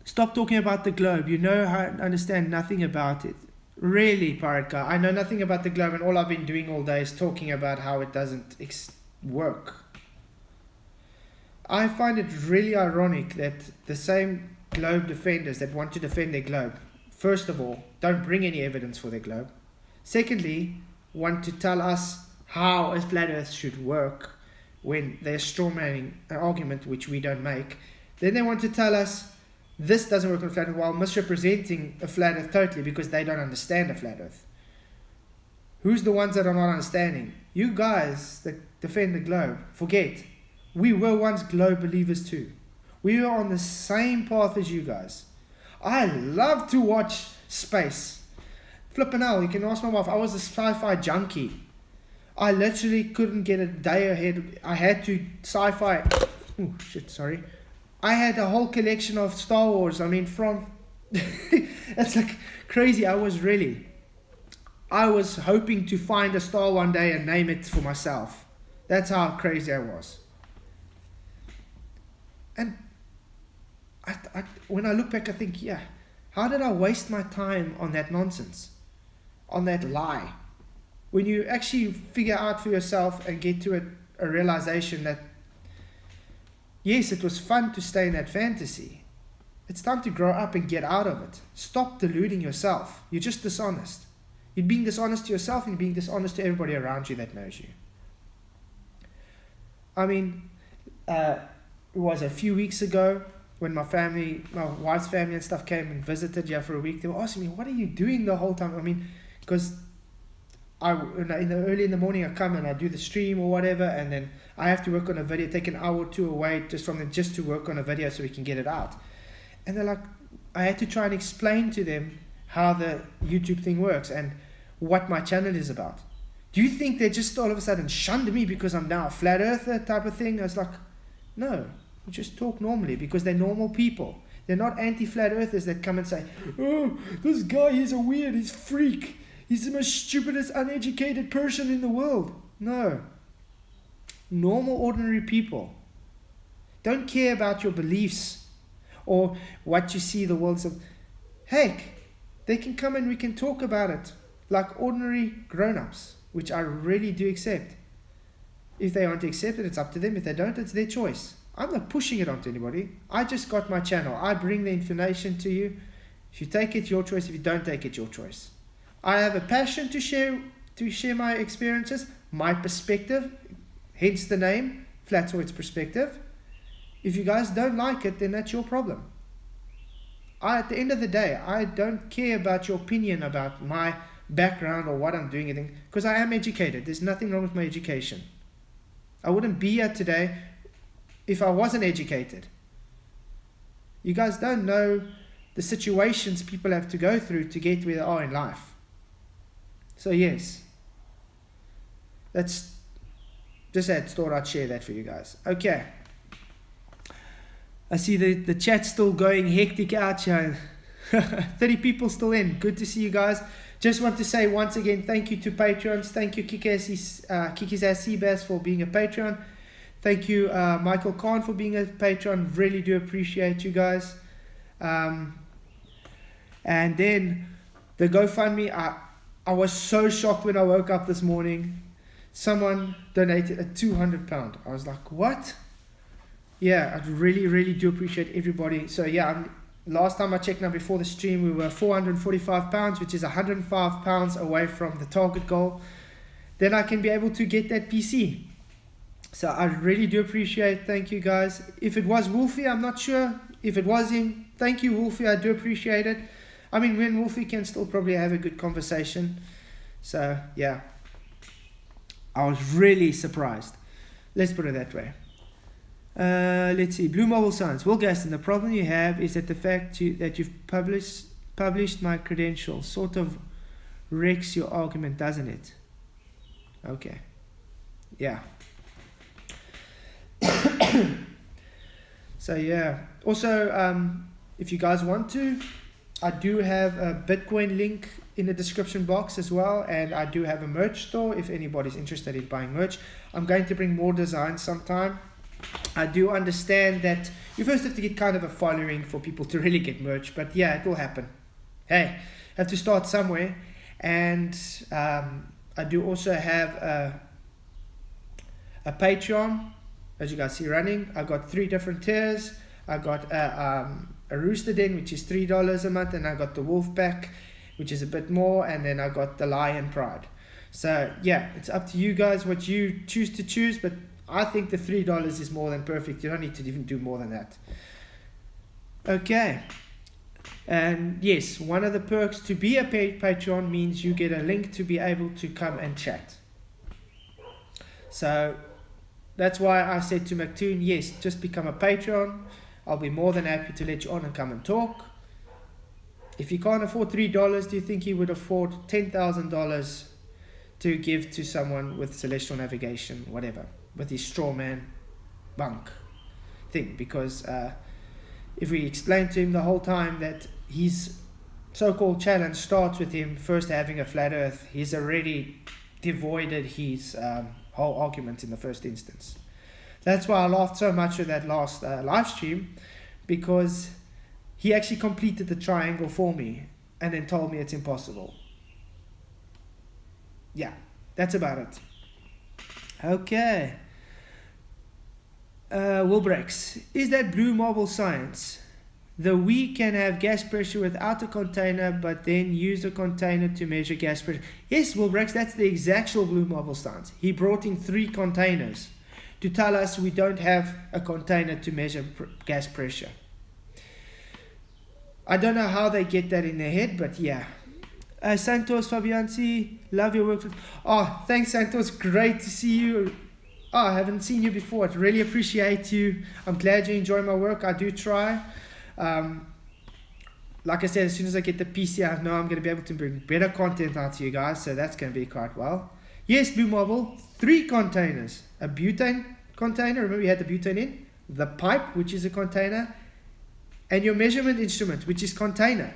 Stop talking about the globe. You know, I understand nothing about it. Really, Pirate Guy, I know nothing about the globe, and all I've been doing all day is talking about how it doesn't work. I find it really ironic that the same globe defenders that want to defend their globe, first of all, don't bring any evidence for their globe. Secondly, want to tell us how a flat earth should work when they're strawmanning an argument which we don't make. Then they want to tell us this doesn't work on a flat earth while misrepresenting a flat earth totally because they don't understand a flat earth. Who's the ones that are not understanding? You guys that defend the globe. Forget. We were once globe believers too. We were on the same path as you guys. I love to watch space. flipping hell, you can ask my wife, I was a sci-fi junkie. I literally couldn't get a day ahead. I had to sci-fi. Oh shit, sorry. I had a whole collection of Star Wars. I mean, from it's like crazy. I was hoping to find a star one day and name it for myself. That's how crazy I was. And when I look back, I think, yeah, how did I waste my time on that nonsense, on that lie? When you actually figure out for yourself and get to a realization that, yes, it was fun to stay in that fantasy. It's time to grow up and get out of it. Stop deluding yourself. You're just dishonest. You're being dishonest to yourself and being dishonest to everybody around you that knows you. I mean, it was a few weeks ago when my wife's family and stuff came and visited here for a week. They were asking me, what are you doing the whole time? I mean, because early in the morning I come and I do the stream or whatever, and then I have to work on a video, take an hour or two away just to work on a video so we can get it out. And they're like, I had to try and explain to them how the YouTube thing works and what my channel is about. Do you think they just all of a sudden shunned me because I'm now a flat earther type of thing? I was like, no, you just talk normally because they're normal people. They're not anti-flat earthers that come and say, oh, this guy is a weird, he's a freak. He's the most stupidest, uneducated person in the world. No. Normal, ordinary people. Don't care about your beliefs or what you see the world of. Heck, they can come and we can talk about it like ordinary grown-ups, which I really do accept. If they want to accept it, it's up to them. If they don't, it's their choice. I'm not pushing it onto anybody. I just got my channel. I bring the information to you. If you take it, your choice. If you don't take it, your choice. I have a passion to share my experiences, my perspective, hence the name, Flatoid's Perspective. If you guys don't like it, then that's your problem. At the end of the day, I don't care about your opinion about my background or what I'm doing, because I am educated. There's nothing wrong with my education. I wouldn't be here today if I wasn't educated. You guys don't know the situations people have to go through to get where they are in life. So yes, that's just thought I'd share that for you guys. Okay. I see the chat's still going hectic out here. 30 people still in. Good to see you guys. Just want to say once again, thank you to Patreons. Thank you Kiki's Ass Seabass for being a Patreon. Thank you Michael Khan for being a Patreon. Really do appreciate you guys. And then the GoFundMe, I was so shocked when I woke up this morning. Someone donated a £200. I was like, what? Yeah, I really, really do appreciate everybody. So yeah, last time I checked now before the stream, we were £445, which is £105 away from the target goal. Then I can be able to get that PC. So I really do appreciate. Thank you guys. If it was Wolfie, I'm not sure. If it was him, thank you Wolfie. I do appreciate it. I mean, me and Wolfie can still probably have a good conversation. So yeah, I was really surprised. Let's put it that way. Let's see. Blue Mobile Science. Well, Gaston, the problem you have is that the fact that you've published my credentials sort of wrecks your argument, doesn't it? Okay. Yeah. So yeah. Also, if you guys want to, I do have a Bitcoin link in the description box as well, and I do have a merch store if anybody's interested in buying merch. I'm going to bring more designs sometime. I do understand that you first have to get kind of a following for people to really get merch, but yeah, it will happen. Hey, have to start somewhere. And I do also have a Patreon, as you guys see running. I got 3 different tiers. I got a Rooster Den, which is $3 a month, and I got the Wolf Pack, which is a bit more, and then I got the Lion Pride. So yeah, it's up to you guys what you choose to choose, but I think the $3 is more than perfect. You don't need to even do more than that. Okay. And yes, one of the perks to be a Patreon means you get a link to be able to come and chat. So that's why I said to McToon, yes, just become a Patreon. I'll be more than happy to let you on and come and talk. If he can't afford $3, do you think he would afford $10,000 to give to someone with celestial navigation, whatever, with his straw man bunk thing? Because if we explain to him the whole time that his so-called challenge starts with him first having a flat earth, he's already devoided his whole argument in the first instance. That's why I laughed so much with that last live stream, because he actually completed the triangle for me and then told me it's impossible. Yeah, that's about it. Okay. Wilbrex, is that blue marble science? The we can have gas pressure without a container, but then use a container to measure gas pressure. Yes, Wilbrex, that's the exact blue marble science. He brought in 3 containers to tell us we don't have a container to measure gas pressure. I don't know how they get that in their head, but yeah. Santos Fabianci, love your work. Oh, thanks Santos, great to see you. Oh, I haven't seen you before. I really appreciate you. I'm glad you enjoy my work. I do try. Like I said, as soon as I get the PC, I know I'm going to be able to bring better content out to you guys, so that's going to be quite well. Yes, Blue Marble, 3 containers. A butane container, remember you had the butane in, the pipe, which is a container, and your measurement instrument, which is container.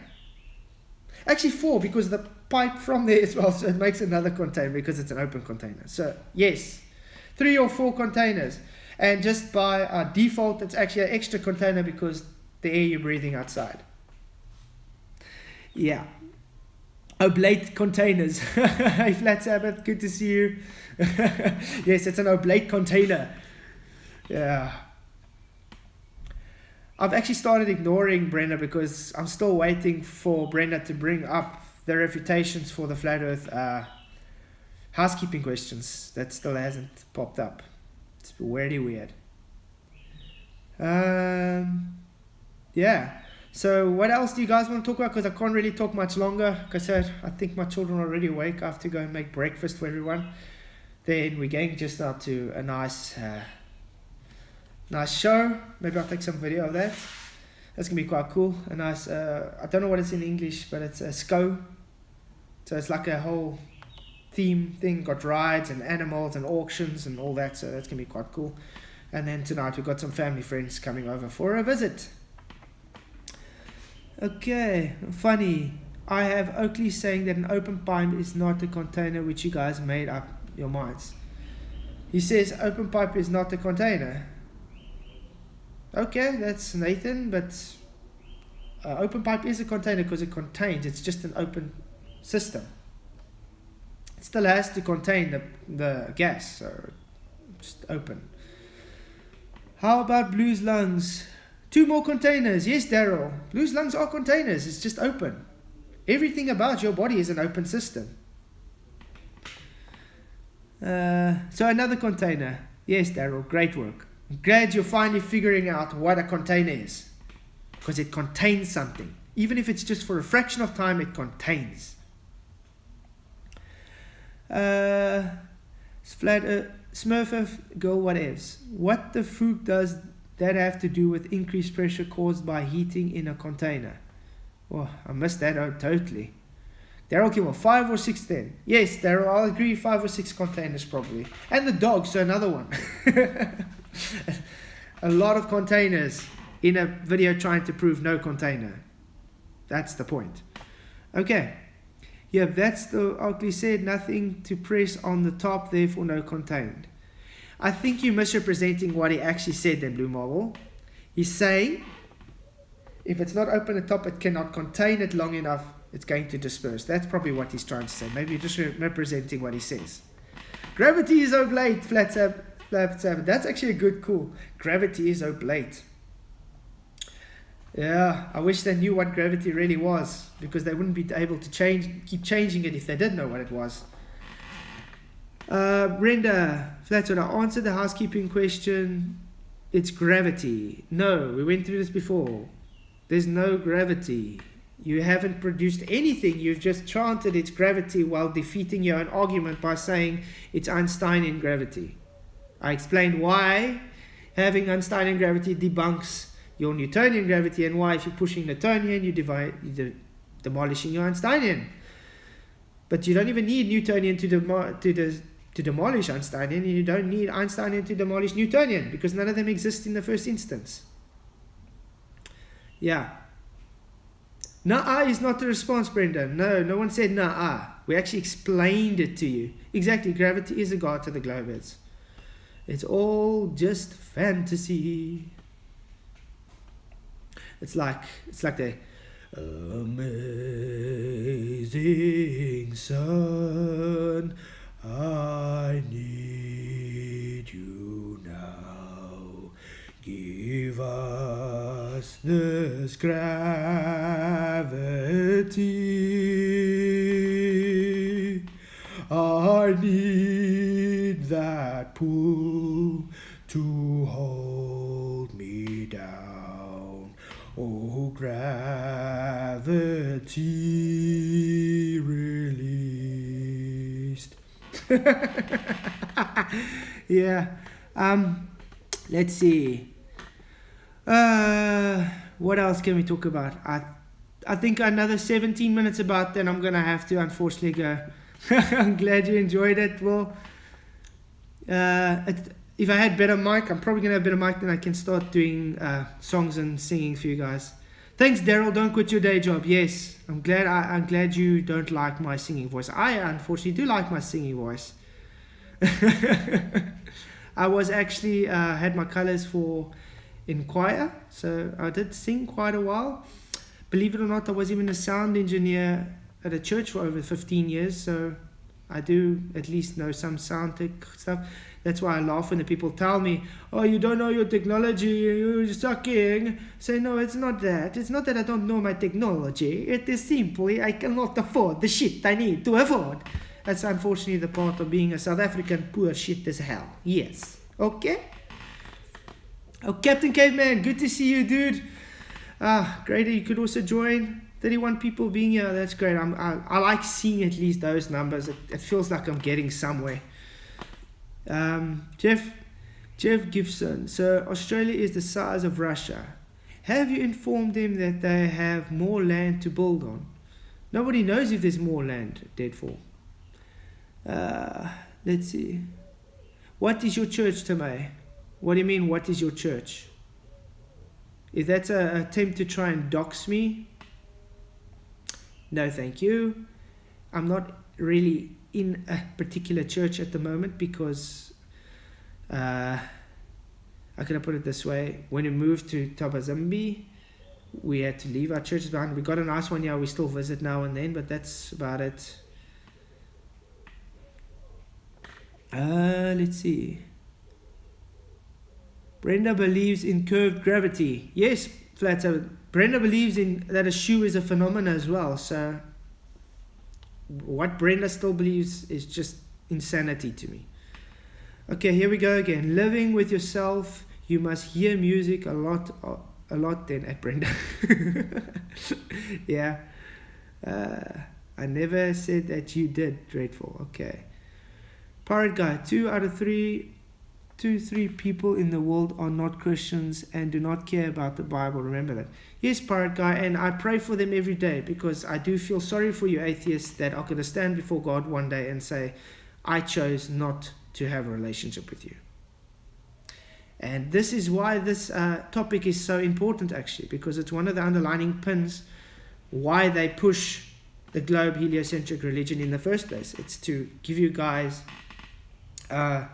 Actually 4, because the pipe from there as well, so it makes another container because it's an open container. So yes, 3 or 4 containers, and just by default it's actually an extra container because the air you're breathing outside. Yeah. Oblate containers. Hey Flat Sabbath, good to see you. Yes, it's an oblate container. Yeah. I've actually started ignoring Brenda because I'm still waiting for Brenda to bring up the refutations for the flat earth housekeeping questions. That still hasn't popped up. It's very weird. Yeah. So what else do you guys want to talk about? Because I can't really talk much longer. Like I said, I think my children are already awake. I have to go and make breakfast for everyone. Then we're going just now to a nice show. Maybe I'll take some video of that. That's going to be quite cool. A nice, I don't know what it's in English, but it's a SCO. So it's like a whole theme thing. Got rides and animals and auctions and all that. So that's going to be quite cool. And then tonight we've got some family friends coming over for a visit. Okay, funny. I have Oakley saying that an open pipe is not a container, which you guys made up your minds. He says open pipe is not a container. Okay, that's Nathan, but open pipe is a container because it contains. It's just an open system. It still has to contain the gas, so just open. How about Blue's lungs? 2 more containers. Yes, Daryl. Blue's lungs are containers. It's just open. Everything about your body is an open system. So another container. Yes, Daryl. Great work. I'm glad you're finally figuring out what a container is. Because it contains something. Even if it's just for a fraction of time, it contains. Smurf girl whatevs. What the fuck does that have to do with increased pressure caused by heating in a container? Oh, I missed that out totally. Daryl Kimmel, 5 or 6 then? Yes, Daryl, I'll agree 5 or 6 containers probably. And the dog, so another one. A lot of containers in a video trying to prove no container. That's the point. Okay. Yeah, that's the Oakley said, nothing to press on the top, therefore no contained. I think you're misrepresenting what he actually said then, Blue Marble. He's saying, if it's not open at the top, it cannot contain it long enough, it's going to disperse. That's probably what he's trying to say. Maybe you're just representing what he says. Gravity is oblate, Flat Sabbath. That's actually a good call. Gravity is oblate. Yeah, I wish they knew what gravity really was, because they wouldn't be able to keep changing it if they did know what it was. Brenda, Flatwood, I answered the housekeeping question. It's gravity. No, we went through this before. There's no gravity. You haven't produced anything. You've just chanted it's gravity while defeating your own argument by saying it's Einsteinian gravity. I explained why having Einsteinian gravity debunks your Newtonian gravity, and why if you're pushing Newtonian, you demolishing your Einsteinian. But you don't even need Newtonian to demolish Einsteinian, and you don't need Einsteinian to demolish Newtonian, because none of them exist in the first instance. Yeah. Nah is not the response, Brenda. No one said nah. We actually explained it to you. Exactly, gravity is a god to the globeheads. It's all just fantasy. It's like the amazing sun, I need you now. Give us this gravity. I need that pull to hold me down. Oh, gravity released. Yeah. Let's see. What else can we talk about? I think another 17 minutes about, then I'm gonna have to unfortunately go. I'm glad you enjoyed it. Well, if I had better mic, I'm probably gonna have better mic, then I can start doing songs and singing for you guys. Thanks, Daryl. Don't quit your day job. Yes, I'm glad you don't like my singing voice. I unfortunately do like my singing voice. I was actually had my colors in choir, so I did sing quite a while. Believe it or not, I was even a sound engineer at a church for over 15 years, so I do at least know some sound tech stuff. That's why I laugh when the people tell me, oh, you don't know your technology, you're sucking. Say, no, it's not that. It's not that I don't know my technology. It is simply I cannot afford the shit I need to afford. That's unfortunately the part of being a South African, poor shit as hell. Yes. Okay? Oh, Captain Caveman, good to see you, dude. Great, you could also join. 31 people being here, that's great. I like seeing at least those numbers. It feels like I'm getting somewhere. Jeff Gibson. So Australia is the size of Russia. Have you informed them that they have more land to build on? Nobody knows if there's more land, Deadfall. Let's see. What is your church, Tamay? What do you mean, what is your church? If that's an attempt to try and dox me, no thank you. I'm not really in a particular church at the moment because, how can I put it this way? When we moved to Tabazimbi, we had to leave our churches behind. We got a nice one here, we still visit now and then, but that's about it. Let's see. Brenda believes in curved gravity. Yes, Flatter. Brenda believes in that a shoe is a phenomenon as well. So what Brenda still believes is just insanity to me. Okay, here we go again. Living with yourself, you must hear music a lot then at Brenda. Yeah. I never said that you did, Dreadful. Okay. Pirate Guy, 2 out of 3 people in the world are not Christians and do not care about the Bible. Remember that. Yes, Pirate Guy, and I pray for them every day because I do feel sorry for you atheists that are going to stand before God one day and say, I chose not to have a relationship with you. And this is why this topic is so important, actually, because it's one of the underlining pins why they push the globe heliocentric religion in the first place. It's to give you guys a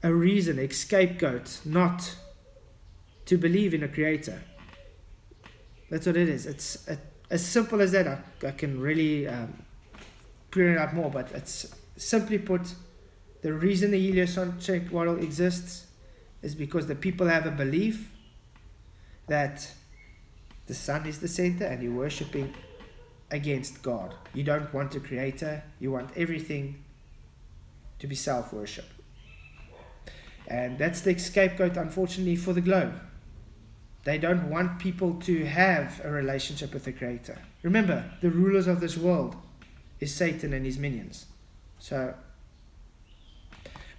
reason, a scapegoat, not to believe in a creator. That's what it is. It's as simple as that. I can really clear it out more, but it's simply put, the reason the heliocentric model exists is because the people have a belief that the sun is the center and you're worshipping against God. You don't want a creator. You want everything to be self-worship. And that's the scapegoat, unfortunately, for the globe. They don't want people to have a relationship with the creator. Remember, the rulers of this world is Satan and his minions. So,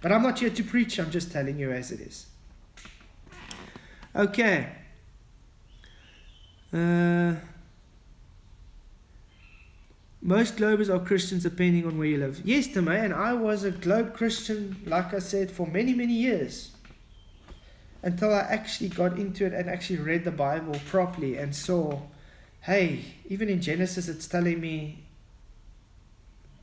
but I'm not here to preach. I'm just telling you as it is. Okay. most Globers are Christians depending on where you live. Yes, Timay, and I was a Globe Christian, like I said, for many, many years. Until I actually got into it and actually read the Bible properly and saw, hey, even in Genesis it's telling me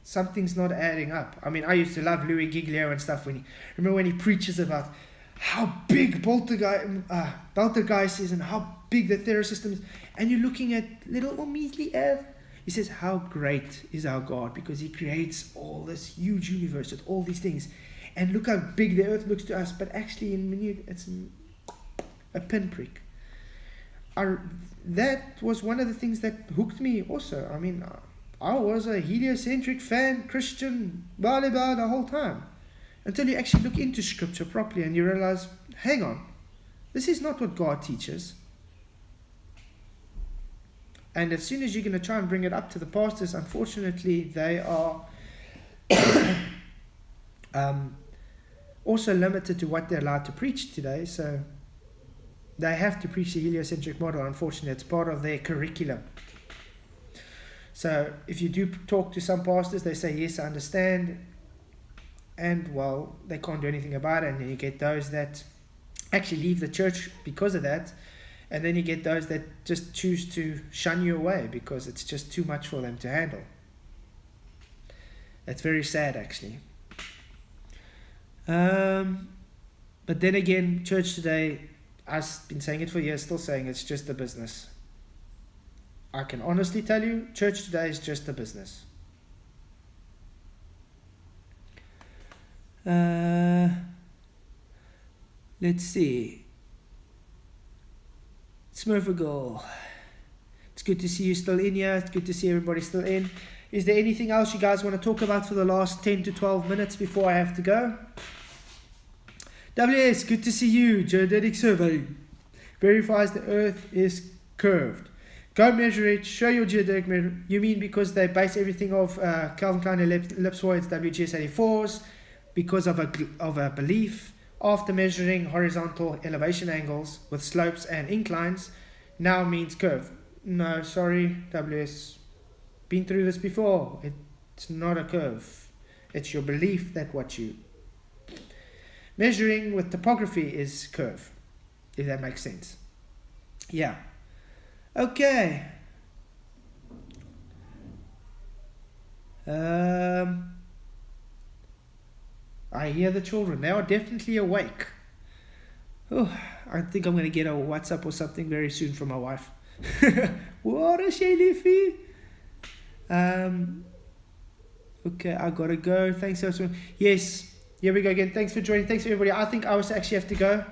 something's not adding up. I mean, I used to love Louis Giglio and stuff. Remember when he preaches about how big Baltergeist is and how big the Theros system is, and you're looking at little or measly Ev. He says, how great is our God, because he creates all this huge universe with all these things. And look how big the earth looks to us, but actually in minute, it's a pinprick. That was one of the things that hooked me also. I mean, I was a heliocentric fan, Christian, blah, blah, blah, the whole time. Until you actually look into scripture properly and you realize, hang on, this is not what God teaches. And as soon as you're going to try and bring it up to the pastors, unfortunately, they are also limited to what they're allowed to preach today. So they have to preach the heliocentric model. Unfortunately, it's part of their curriculum. So if you do talk to some pastors, they say, yes, I understand. And, well, they can't do anything about it. And then you get those that actually leave the church because of that. And then you get those that just choose to shun you away because it's just too much for them to handle. That's very sad, actually. But then again, church today, I've been saying it for years, still saying it's just a business. I can honestly tell you, church today is just a business. Let's see. Smurfagirl, it's good to see you still in here. It's good to see everybody still in. Is there anything else you guys want to talk about for the last 10 to 12 minutes before I have to go? WS, good to see you. Geodetic survey verifies the earth is curved. Go measure it. Show your geodetic measure. You mean because they base everything off Calvin Klein ellipsoids, WGS 84s, because of a belief? After measuring horizontal elevation angles with slopes and inclines, now means curve. No, sorry, WS. Been through this before. It's not a curve. It's your belief that what you... Measuring with topography is curve, if that makes sense. Yeah. Okay. I hear the children. They are definitely awake. Oh, I think I'm going to get a WhatsApp or something very soon from my wife. What a shady. Okay, I got to go. Thanks so much. Yes, here we go again. Thanks for joining. Thanks everybody. I think I also actually have to go.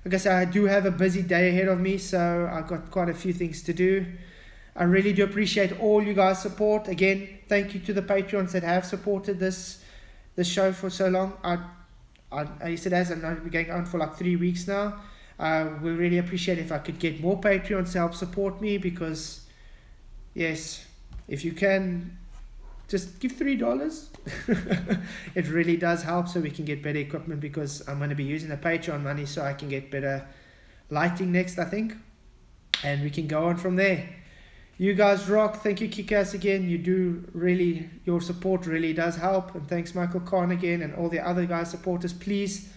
Like I said, I do have a busy day ahead of me, so I've got quite a few things to do. I really do appreciate all you guys' support. Again, thank you to the Patreons that have supported this show for so long. I said as I'm not going on for like 3 weeks now. I will really appreciate if I could get more Patreons to help support me, because yes, if you can just give $3, it really does help, so we can get better equipment, because I'm going to be using the Patreon money so I can get better lighting next, I think, and we can go on from there. You guys rock. Thank you, Kick-Ass, again. You do really, your support really does help. And thanks, Michael Kahn, again, and all the other guys, supporters. Please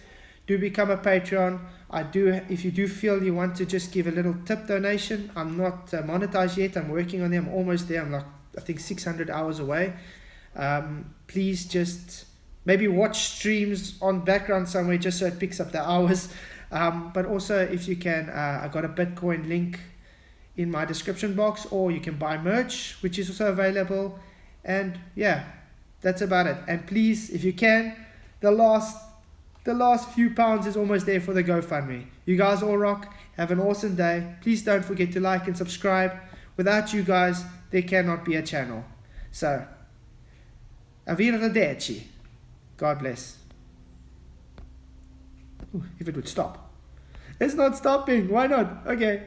do become a Patreon. If you do feel you want to just give a little tip donation, I'm not monetized yet. I'm working on them. I'm almost there. I'm like, I think 600 hours away. Please just maybe watch streams on background somewhere just so it picks up the hours. But also, if you can, I got a Bitcoin link in my description box, or you can buy merch, which is also available. And yeah, that's about it. And please, if you can, the last few pounds is almost there for the GoFundMe. You guys all rock. Have an awesome day. Please don't forget to like and subscribe. Without you guys, there cannot be a channel. So, arrivederci. God bless. Ooh, if it would stop. It's not stopping. Why not? Okay.